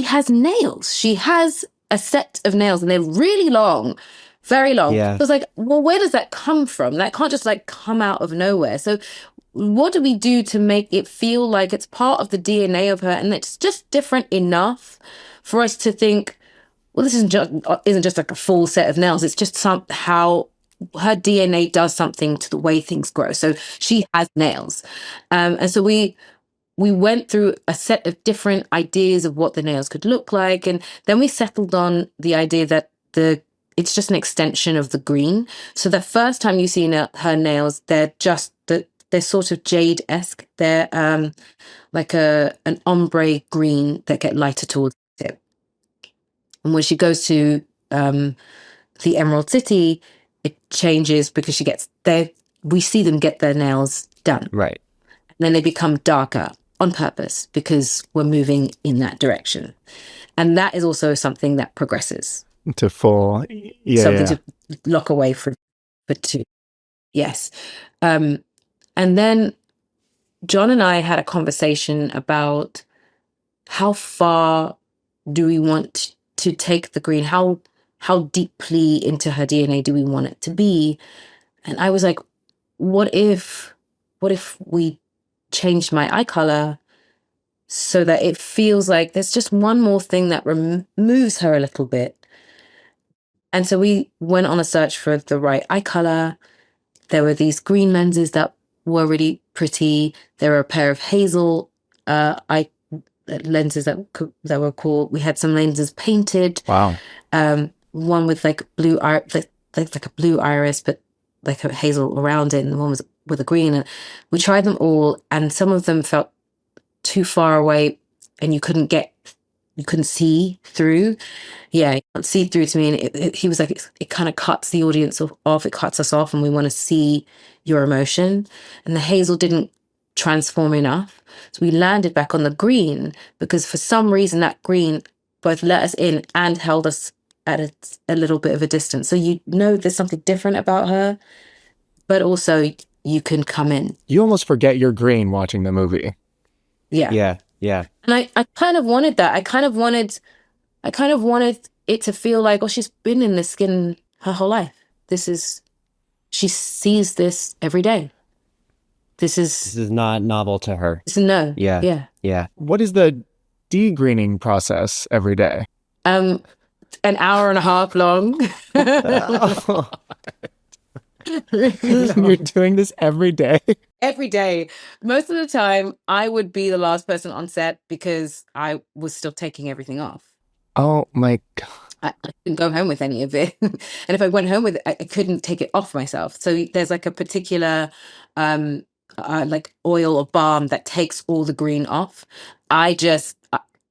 has nails. She has a set of nails and they're really long, very long. Yeah. I was like, well, where does that come from? That can't just like come out of nowhere. So what do we do to make it feel like it's part of the DNA of her and it's just different enough for us to think, well, this isn't just like a full set of nails. It's just how her DNA does something to the way things grow. So she has nails. And so we went through a set of different ideas of what the nails could look like. And then we settled on the idea that it's just an extension of the green. So the first time you see her nails, they're sort of jade-esque. They're like an ombre green that get lighter towards it. And when she goes to the Emerald City, it changes because she gets there. We see them get their nails done. Right. And then they become darker on purpose because we're moving in that direction. And that is also something that progresses. To full. Yeah, something yeah. to lock away for two. Yes. And then John and I had a conversation about how far do we want to take the green? How deeply into her DNA do we want it to be? And I was like, what if we changed my eye color so that it feels like there's just one more thing that removes her a little bit? And so we went on a search for the right eye color. There were these green lenses that were really pretty. There were a pair of hazel eye lenses that were cool. We had some lenses painted. Wow. One with like blue like a blue iris, but like a hazel around it, and the one was with a green. And we tried them all, and some of them felt too far away, and you couldn't see through. Yeah, you can't see through to me. And he was like, it kind of cuts the audience off. It cuts us off, and we want to see your emotion. And the hazel didn't transform enough. So we landed back on the green because for some reason that green both let us in and held us at a little bit of a distance. So there's something different about her, but also you can come in. You almost forget you're green watching the movie. Yeah. Yeah. And I kind of wanted that. I kind of wanted it to feel like, oh, she's been in this skin her whole life. She sees this every day. This is not novel to her. No. Yeah. Yeah. What is the de-greening process every day? An hour and a half long. You're doing this every day? Every day. Most of the time, I would be the last person on set because I was still taking everything off. Oh my God. I couldn't go home with any of it. And if I went home with it, I couldn't take it off myself. So there's like a particular like oil or balm that takes all the green off.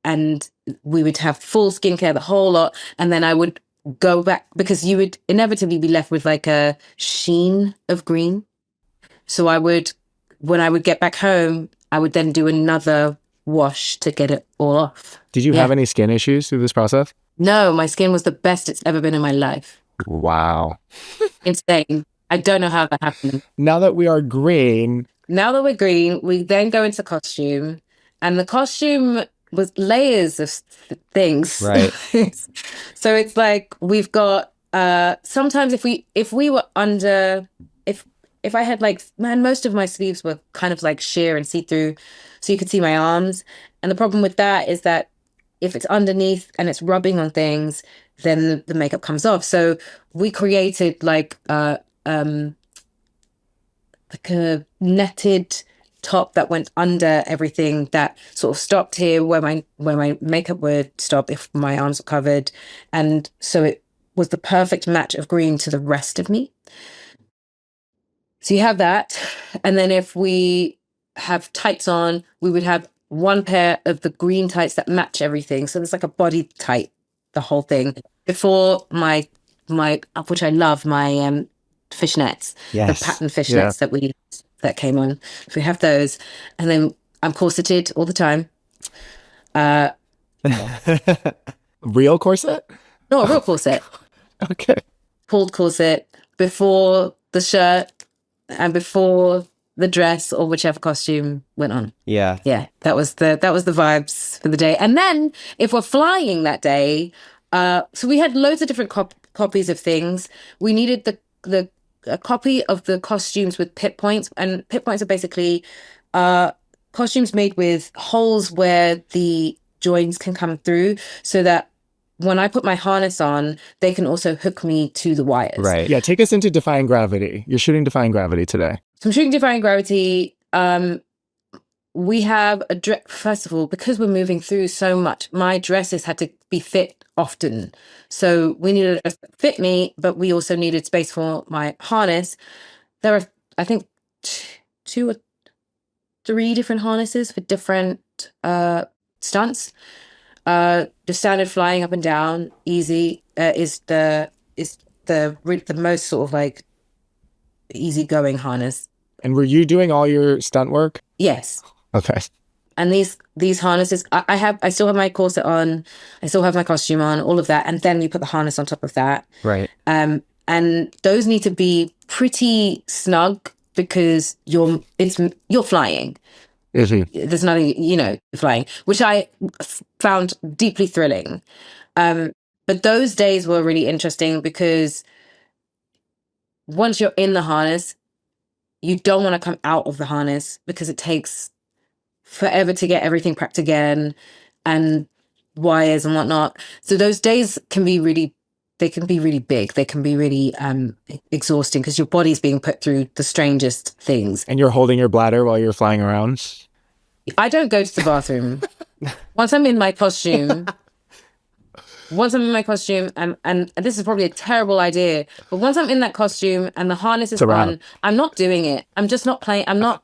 And we would have full skincare, the whole lot. And then I would go back because you would inevitably be left with like a sheen of green. So when I would get back home, I would then do another wash to get it all off. Did you have any skin issues through this process? No, my skin was the best it's ever been in my life. Wow. Insane. I don't know how that happened. Now that we're green, we then go into costume. And the costume was layers of things. Right. So it's like we've got sometimes if we were under if I had like most of my sleeves were kind of like sheer and see-through, so you could see my arms. And the problem with that is that if it's underneath and it's rubbing on things, then the makeup comes off. So we created like a netted top that went under everything that sort of stopped here where my makeup would stop if my arms were covered. And so it was the perfect match of green to the rest of me. So you have that. And then if we have tights on, we would have one pair of the green tights that match everything. So there's like a body tight, the whole thing. Before my which I love, my fishnets, Yes. the pattern fishnets that came on. So we have those. And then I'm corseted all the time. real corset? No, a real corset. Okay. Pulled corset before the shirt and before the dress or whichever costume went on. Yeah. Yeah, that was the vibes for the day. And then if we're flying that day, so we had loads of different copies of things. We needed a copy of the costumes with pit points, and pit points are basically costumes made with holes where the joins can come through, so that when I put my harness on, they can also hook me to the wires. Right. Yeah, take us into Defying Gravity. You're shooting Defying Gravity today. So I'm shooting Defying Gravity. We have a dress. First of all, because we're moving through so much, my dresses had to be fit often. So we needed a dress that fit me, but we also needed space for my harness. There are, I think, 2 or 3 different harnesses for different stunts. The standard flying up and down, easy, is the most sort of like easygoing harness. And were you doing all your stunt work? Yes. Okay. And these harnesses, I still have my corset on, I still have my costume on, all of that, and then you put the harness on top of that. Right. And those need to be pretty snug because you're flying. There's nothing, flying, which I found deeply thrilling. But those days were really interesting because once you're in the harness, you don't want to come out of the harness because it takes forever to get everything prepped again and wires and whatnot. So those days can be really big. They can be really exhausting because your body's being put through the strangest things. And you're holding your bladder while you're flying around? I don't go to the bathroom. Once I'm in my costume, and this is probably a terrible idea, but once I'm in that costume and the harness is on, I'm not doing it. I'm just not playing. I'm not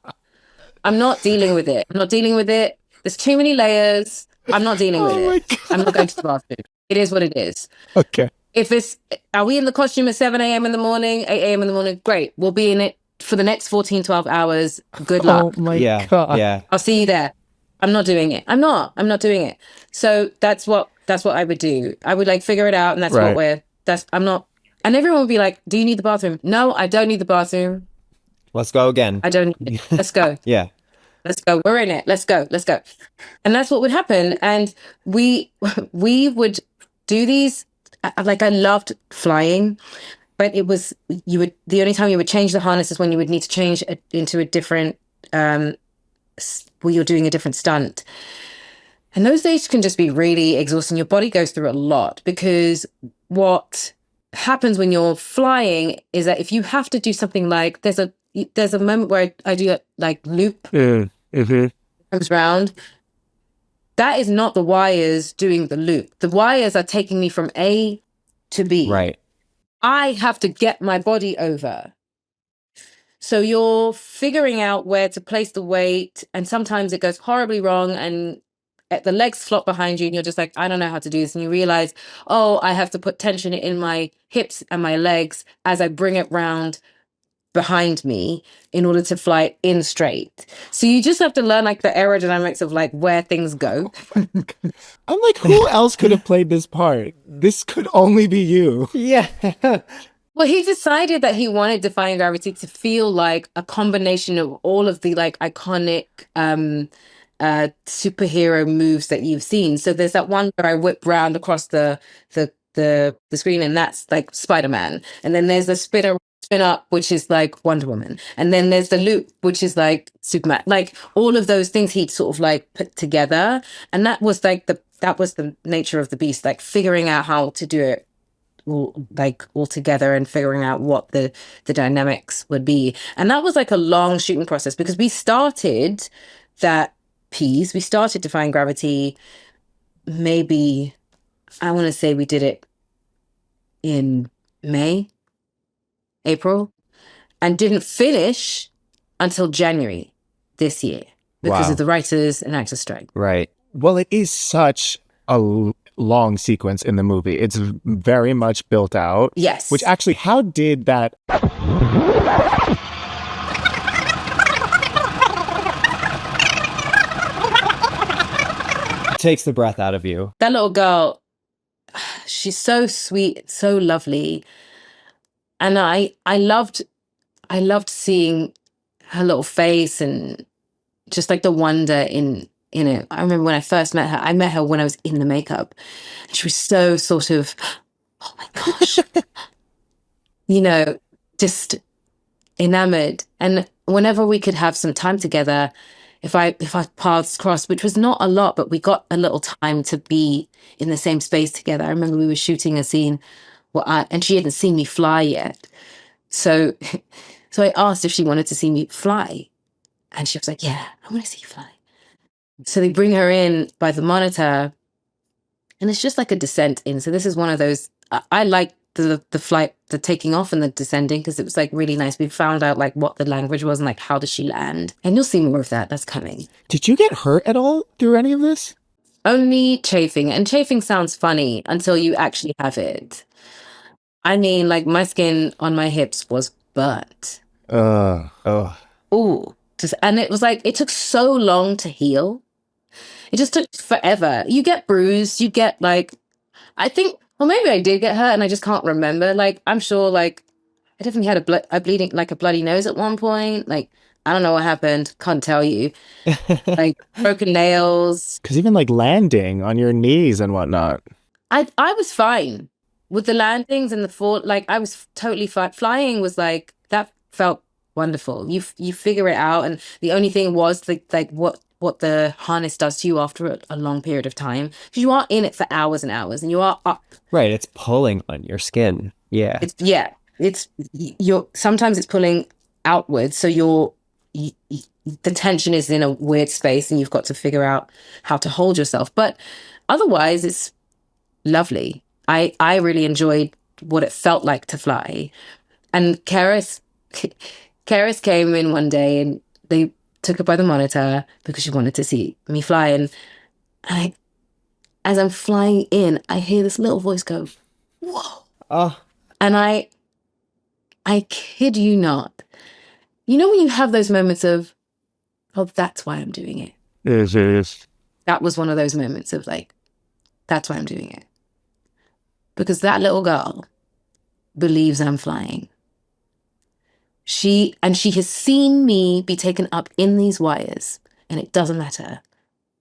dealing with it. I'm not dealing with it. There's too many layers. I'm not dealing with it. God. I'm not going to the bathroom. It is what it is. Okay. Are we in the costume at 7 a.m. in the morning, 8 a.m. in the morning? Great. We'll be in it for the next 14, 12 hours. Good luck. Oh my God. Yeah. I'll see you there. I'm not doing it. I'm not doing it. So that's what I would do. I would like figure it out. And I'm not, and everyone would be like, do you need the bathroom? No, I don't need the bathroom. Let's go again. I don't need it. Let's go. Yeah. Let's go. We're in it. Let's go. And that's what would happen. And we would do these, like I loved flying, but it was, the only time you would change the harness is when you would need to change into a different, where you're doing a different stunt. And those days can just be really exhausting. Your body goes through a lot because what happens when you're flying is that if you have to do something like, there's a moment where I do a like loop, comes round. That is not the wires doing the loop. The wires are taking me from A to B. Right. I have to get my body over. So you're figuring out where to place the weight, and sometimes it goes horribly wrong and the legs flop behind you and you're just like, I don't know how to do this. And you realize, oh, I have to put tension in my hips and my legs as I bring it round behind me in order to fly in straight. So you just have to learn like the aerodynamics of like where things go. I'm like, who else could have played this part? This could only be you. Yeah. Well, he decided that he wanted Defying Gravity to feel like a combination of all of the like iconic superhero moves that you've seen. So there's that one where I whip round across the screen, and that's like Spider-Man. And then there's the spin up, which is like Wonder Woman. And then there's the loop, which is like Superman. Like all of those things he'd sort of like put together. And that was like that was the nature of the beast, like figuring out how to do it all together and figuring out what the dynamics would be. And that was like a long shooting process because we started that piece, we started Defying Gravity, maybe I want to say we did it in April, and didn't finish until January this year because of the writers and actors strike. Right. Well, it is such a long sequence in the movie. It's very much built out. Yes. Which actually, how did that... Takes the breath out of you. That little girl, she's so sweet, so lovely. And I loved seeing her little face and just like the wonder in it. I remember when I first met her, I met her when I was in the makeup. And she was so sort of, oh my gosh, just enamored. And whenever we could have some time together, if our paths crossed, which was not a lot, but we got a little time to be in the same space together. I remember we were shooting a scene and she hadn't seen me fly yet. So I asked if she wanted to see me fly. And she was like, yeah, I want to see you fly. So they bring her in by the monitor, and it's just like a descent in. So this is one of those, I like the flight, the taking off and the descending, because it was like really nice. We found out like what the language was and like how does she land. And you'll see more of that. That's coming. Did you get hurt at all through any of this? Only chafing. And chafing sounds funny until you actually have it. I mean, like my skin on my hips was burnt. Oh. Ooh. And it was like, it took so long to heal. It just took forever. You get bruised, you get like, I think, well, maybe I did get hurt and I just can't remember. Like, I'm sure, like, I definitely had a bleeding, like a bloody nose at one point. Like, I don't know what happened. Can't tell you. Like, broken nails. Because even like landing on your knees and whatnot. I was fine with the landings and the fall. Like, I was totally fine. Flying was like, that felt wonderful. You figure it out. And the only thing was like what the harness does to you after a long period of time. Because you are in it for hours and hours and you are up. Right. It's pulling on your skin. Yeah. You're sometimes it's pulling outwards. So the tension is in a weird space and you've got to figure out how to hold yourself. But otherwise, it's lovely. I really enjoyed what it felt like to fly. And Karis came in one day and they took her by the monitor because she wanted to see me fly. And as I'm flying in, I hear this little voice go, "Whoa." Oh. And I kid you not. You know when you have those moments of, oh, that's why I'm doing it. Yes. That was one of those moments of like, that's why I'm doing it. Because that little girl believes I'm flying. She has seen me be taken up in these wires, and it doesn't matter.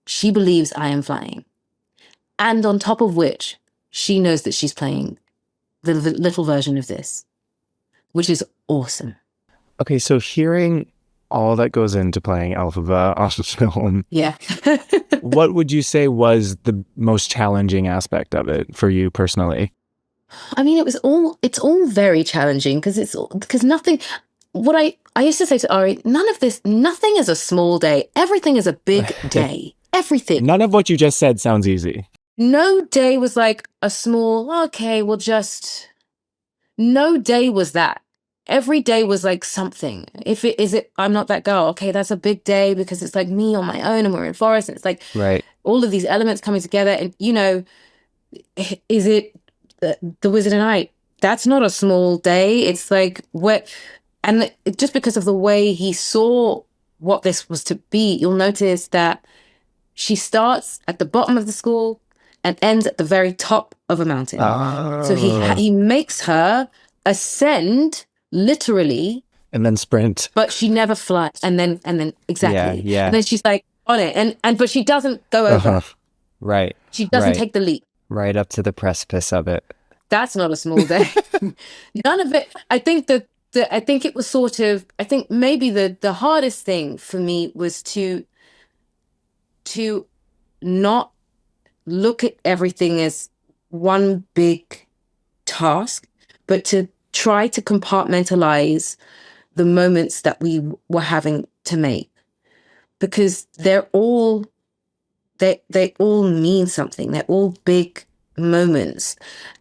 She believes I am flying. And on top of which, she knows that she's playing the little version of this, which is awesome. Okay, so hearing all that goes into playing Elphaba on the film, yeah. what would you say was the most challenging aspect of it for you personally? I mean, it's all very challenging because nothing, what I used to say to Ari, nothing is a small day. Everything is a big day. Everything. None of what you just said sounds easy. No day was like a small, okay, no day was that. Every day was like something. I'm not that girl. Okay, that's a big day because it's like me on my own and we're in forest and it's like right. All of these elements coming together. And, is it the Wizard and I? That's not a small day. It's like just because of the way he saw what this was to be, you'll notice that she starts at the bottom of the school and ends at the very top of a mountain. Oh. So he makes her ascend literally and then sprint, but she never flies. And then exactly. Yeah. And then she's like on it, but she doesn't go over. Right. She doesn't take the leap. Right up to the precipice of it. That's not a small day. None of it. I think it was sort of. I think maybe the hardest thing for me was to not look at everything as one big task, but to try to compartmentalize the moments that we were having to make, because they all mean something. They're all big moments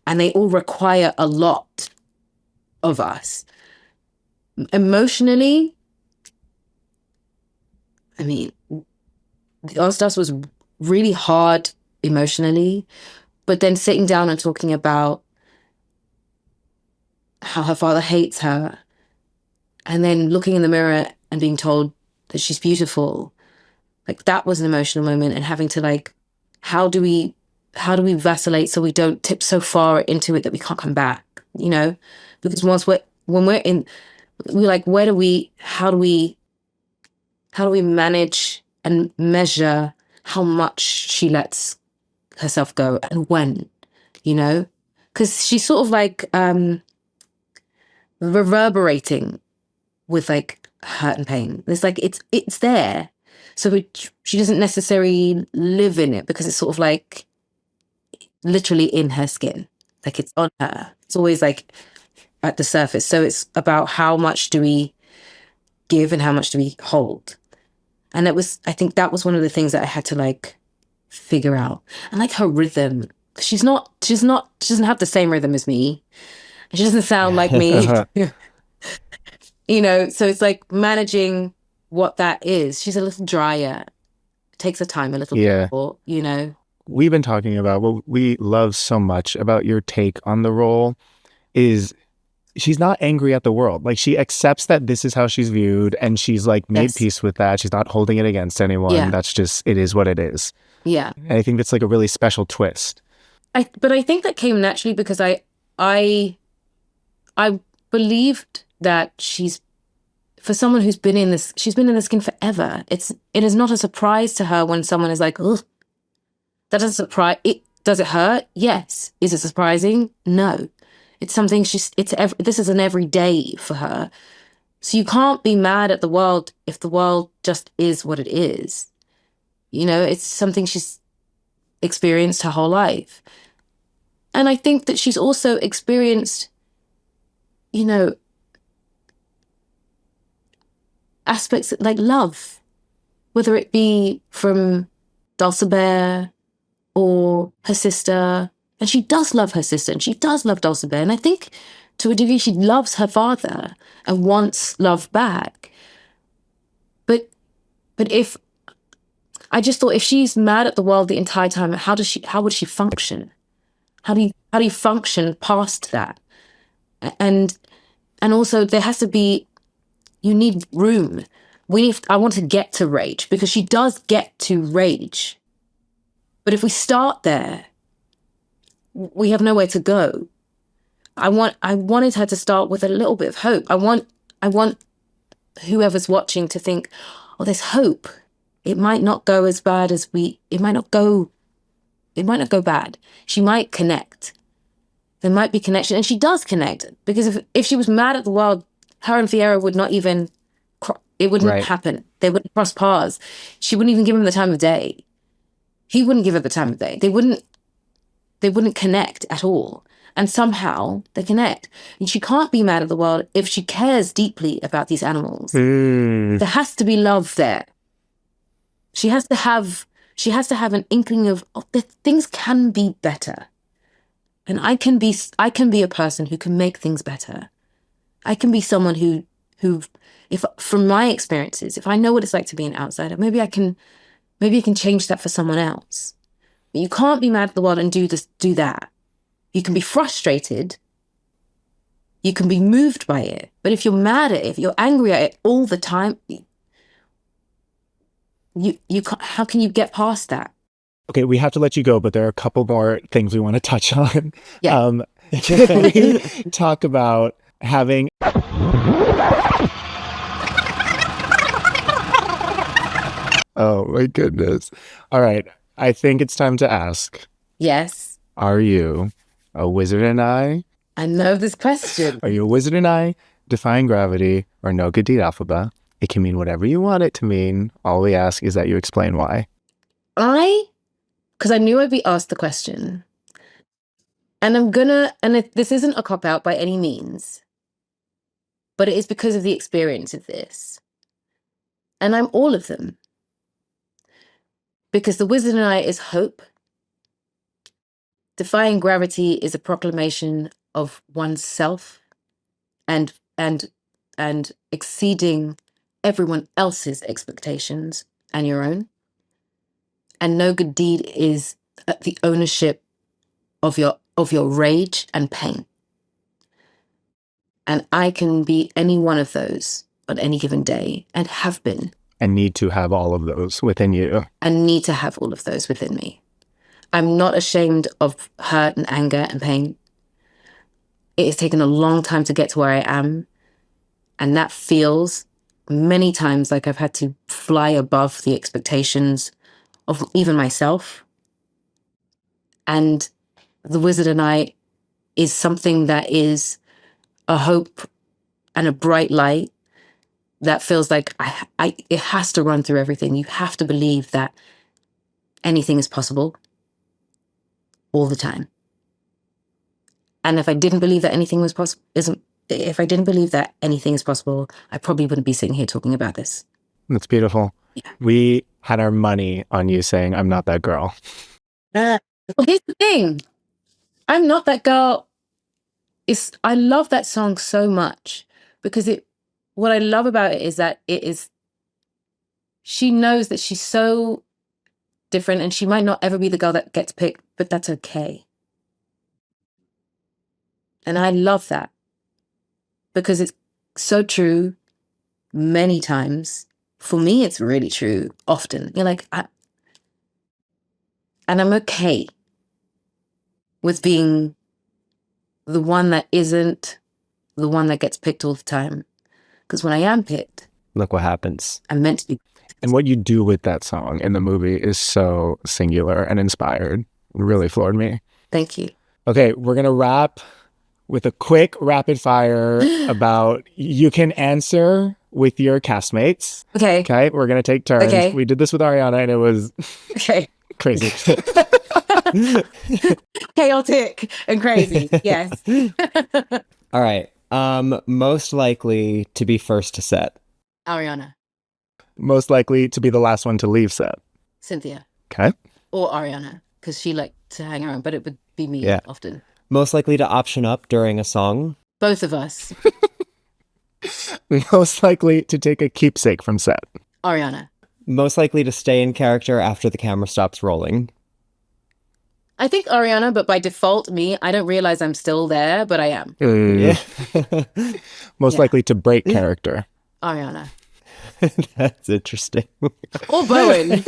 and they all require a lot of us. Emotionally, I mean, the Ozdust was really hard emotionally, but then sitting down and talking about how her father hates her and then looking in the mirror and being told that she's beautiful, like that was an emotional moment. And having to like, how do we vacillate so we don't tip so far into it that we can't come back, because when we're in, we're like, how do we manage and measure how much she lets herself go and when, because she's sort of like reverberating with like hurt and pain. It's like it's there, so she doesn't necessarily live in it because it's sort of like literally in her skin, like it's on her. It's always like at the surface. So it's about how much do we give and how much do we hold. And I think that was one of the things that I had to like figure out. And like her rhythm, she doesn't have the same rhythm as me. She doesn't sound like me. So it's like managing what that is. She's a little drier. It takes her time a little bit more, We've been talking about what we love so much about your take on the role is she's not angry at the world. Like, she accepts that this is how she's viewed, and she's like made Yes. peace with that. She's not holding it against anyone. Yeah. That's just, it is what it is. Yeah. And I think that's like a really special twist. But I think that came naturally because I believed that she's, for someone who's been in this, she's been in the skin forever. It is not a surprise to her when someone is like, ugh. That doesn't surprise. Does it hurt? Yes. Is it surprising? No. It's something this is an everyday for her. So you can't be mad at the world if the world just is what it is. You know, it's something she's experienced her whole life. And I think that she's also experienced, you know, aspects like love, whether it be from Dulcibert or her sister. And she does love her sister, and she does love Dulcibert. And I think to a degree she loves her father and wants love back. But if I just thought, if she's mad at the world the entire time, how would she function? How do you function past that? And also there has to be, you need room. I want to get to rage, because she does get to rage. But if we start there, we have nowhere to go. I wanted her to start with a little bit of hope. I want whoever's watching to think, oh, there's hope. It might not go as bad as it might not go bad. She might connect. There might be connection, and she does connect, because if she was mad at the world, her and Fiero would not even, it wouldn't happen. They wouldn't cross paths. She wouldn't even give him the time of day. He wouldn't give her the time of day. They wouldn't connect at all. And somehow they connect. And she can't be mad at the world if she cares deeply about these animals. There has to be love there. She has to have an inkling of, things can be better. And I can be a person who can make things better. I can be someone who if from my experiences, if I know what it's like to be an outsider, maybe I can change that for someone else. But you can't be mad at the world and do that. You can be frustrated. You can be moved by it. But if you're mad at it, if you're angry at it all the time, you can't, how can you get past that? Okay, we have to let you go, but there are a couple more things we want to touch on. Yeah. Can we talk about having... Oh my goodness. All right. I think it's time to ask. Yes. Are you a wizard and I? I know this question. Are you a wizard and I, defying gravity, or no giddiest Elphaba? It can mean whatever you want it to mean. All we ask is that you explain why. Because I knew I'd be asked the question. And this isn't a cop-out by any means, but it is because of the experience of this. And I'm all of them. Because the wizard and I is hope. Defying gravity is a proclamation of oneself and exceeding everyone else's expectations and your own. And no good deed is the ownership of your rage and pain. And I can be any one of those on any given day, and have been. And need to have all of those within you. And need to have all of those within me. I'm not ashamed of hurt and anger and pain. It has taken a long time to get to where I am. And that feels many times like I've had to fly above the expectations of even myself. And the wizard and I is something that is a hope and a bright light that feels like it has to run through everything. You have to believe that anything is possible all the time. And if I didn't believe that anything was possible, if I didn't believe that anything is possible, I probably wouldn't be sitting here talking about this. That's beautiful. Yeah. We had our money on you saying, I'm not that girl. Well, here's the thing. I'm not that girl. I love that song so much because what I love about it is that she knows that she's so different and she might not ever be the girl that gets picked, but that's okay. And I love that. because it's so true many times. For me, it's really true often. You're like, and I'm okay with being the one that isn't the one that gets picked all the time. Because when I am picked, look what happens. I'm meant to be. And what you do with that song in the movie is so singular and inspired. It really floored me. Thank you. Okay, we're going to wrap with a quick rapid fire about you can answer with your castmates. Okay. Okay, we're going to take turns. Okay. We did this with Ariana and it was Okay. crazy. Chaotic and crazy. Yes. All right. Most likely to be first to set. Ariana. Most likely to be the last one to leave set. Cynthia. Okay. Or Ariana, because she liked to hang around, but it would be me often. Most likely to option up during a song. Both of us. Most likely to take a keepsake from set. Ariana. Most likely to stay in character after the camera stops rolling. I think Ariana, but by default, me. I don't realize I'm still there, but I am. Yeah. Most likely to break character. Ariana. That's interesting. Or Bowen.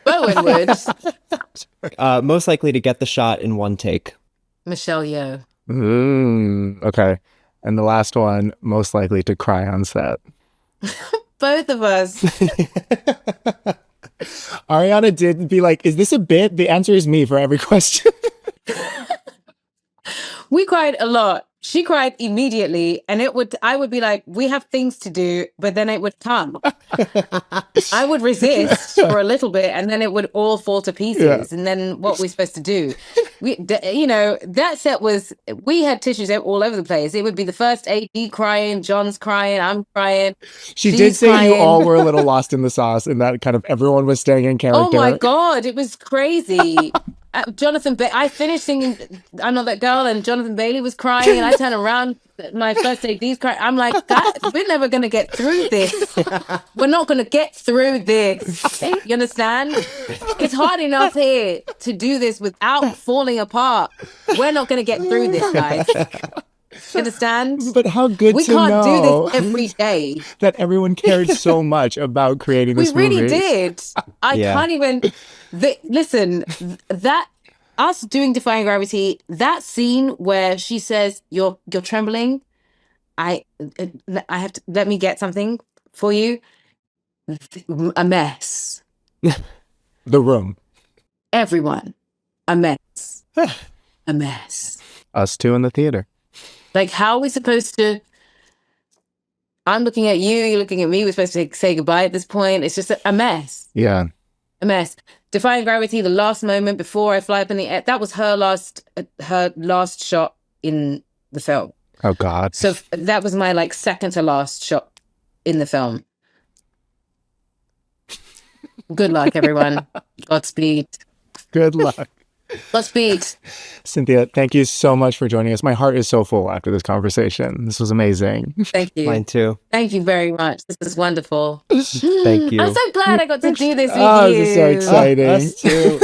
Bowen would. Most likely to get the shot in one take. Michelle Yeoh. Okay. And the last one, most likely to cry on set. Both of us. Ariana did be like, is this a bit? The answer is me for every question. We cried a lot. She cried immediately, and I would be like, we have things to do, but then it would come. I would resist for a little bit, and then it would all fall to pieces. Yeah. And then what we're supposed to do? That set we had tissues all over the place. It would be the first AD crying, John's crying, I'm crying. She she's did say crying. you all were a little lost in the sauce and that kind of everyone was staying in character. Oh my God, it was crazy. I finished singing I'm Not That Girl, and Jonathan Bailey was crying, and I turned around, my first AD's crying. I'm like, God, we're never going to get through this. We're not going to get through this. You understand? It's hard enough here to do this without falling apart. We're not going to get through this, guys. You understand? But how good We to can't know do this every day. that everyone cared so much about creating We this movie. really did. I can't even... listen, that... Us doing Defying Gravity, that scene where she says, you're trembling, I have to... Let me get something for you. A mess. The room. Everyone. A mess. A mess. Us two in the theater. Like, how are we supposed to... I'm looking at you, you're looking at me. We're supposed to say goodbye at this point. It's just a mess. Yeah. A mess. Defying Gravity, the last moment before I fly up in the air, that was her last shot in the film. Oh, God. So that was my second to last shot in the film. Good luck, everyone. Godspeed. Good luck. Godspeed. Cynthia, thank you so much for joining us. My heart is so full after this conversation. This was amazing. Thank you. Mine too. Thank you very much. This is wonderful. Thank you. I'm so glad I got to do this with Oh, you. this is so exciting. Us too.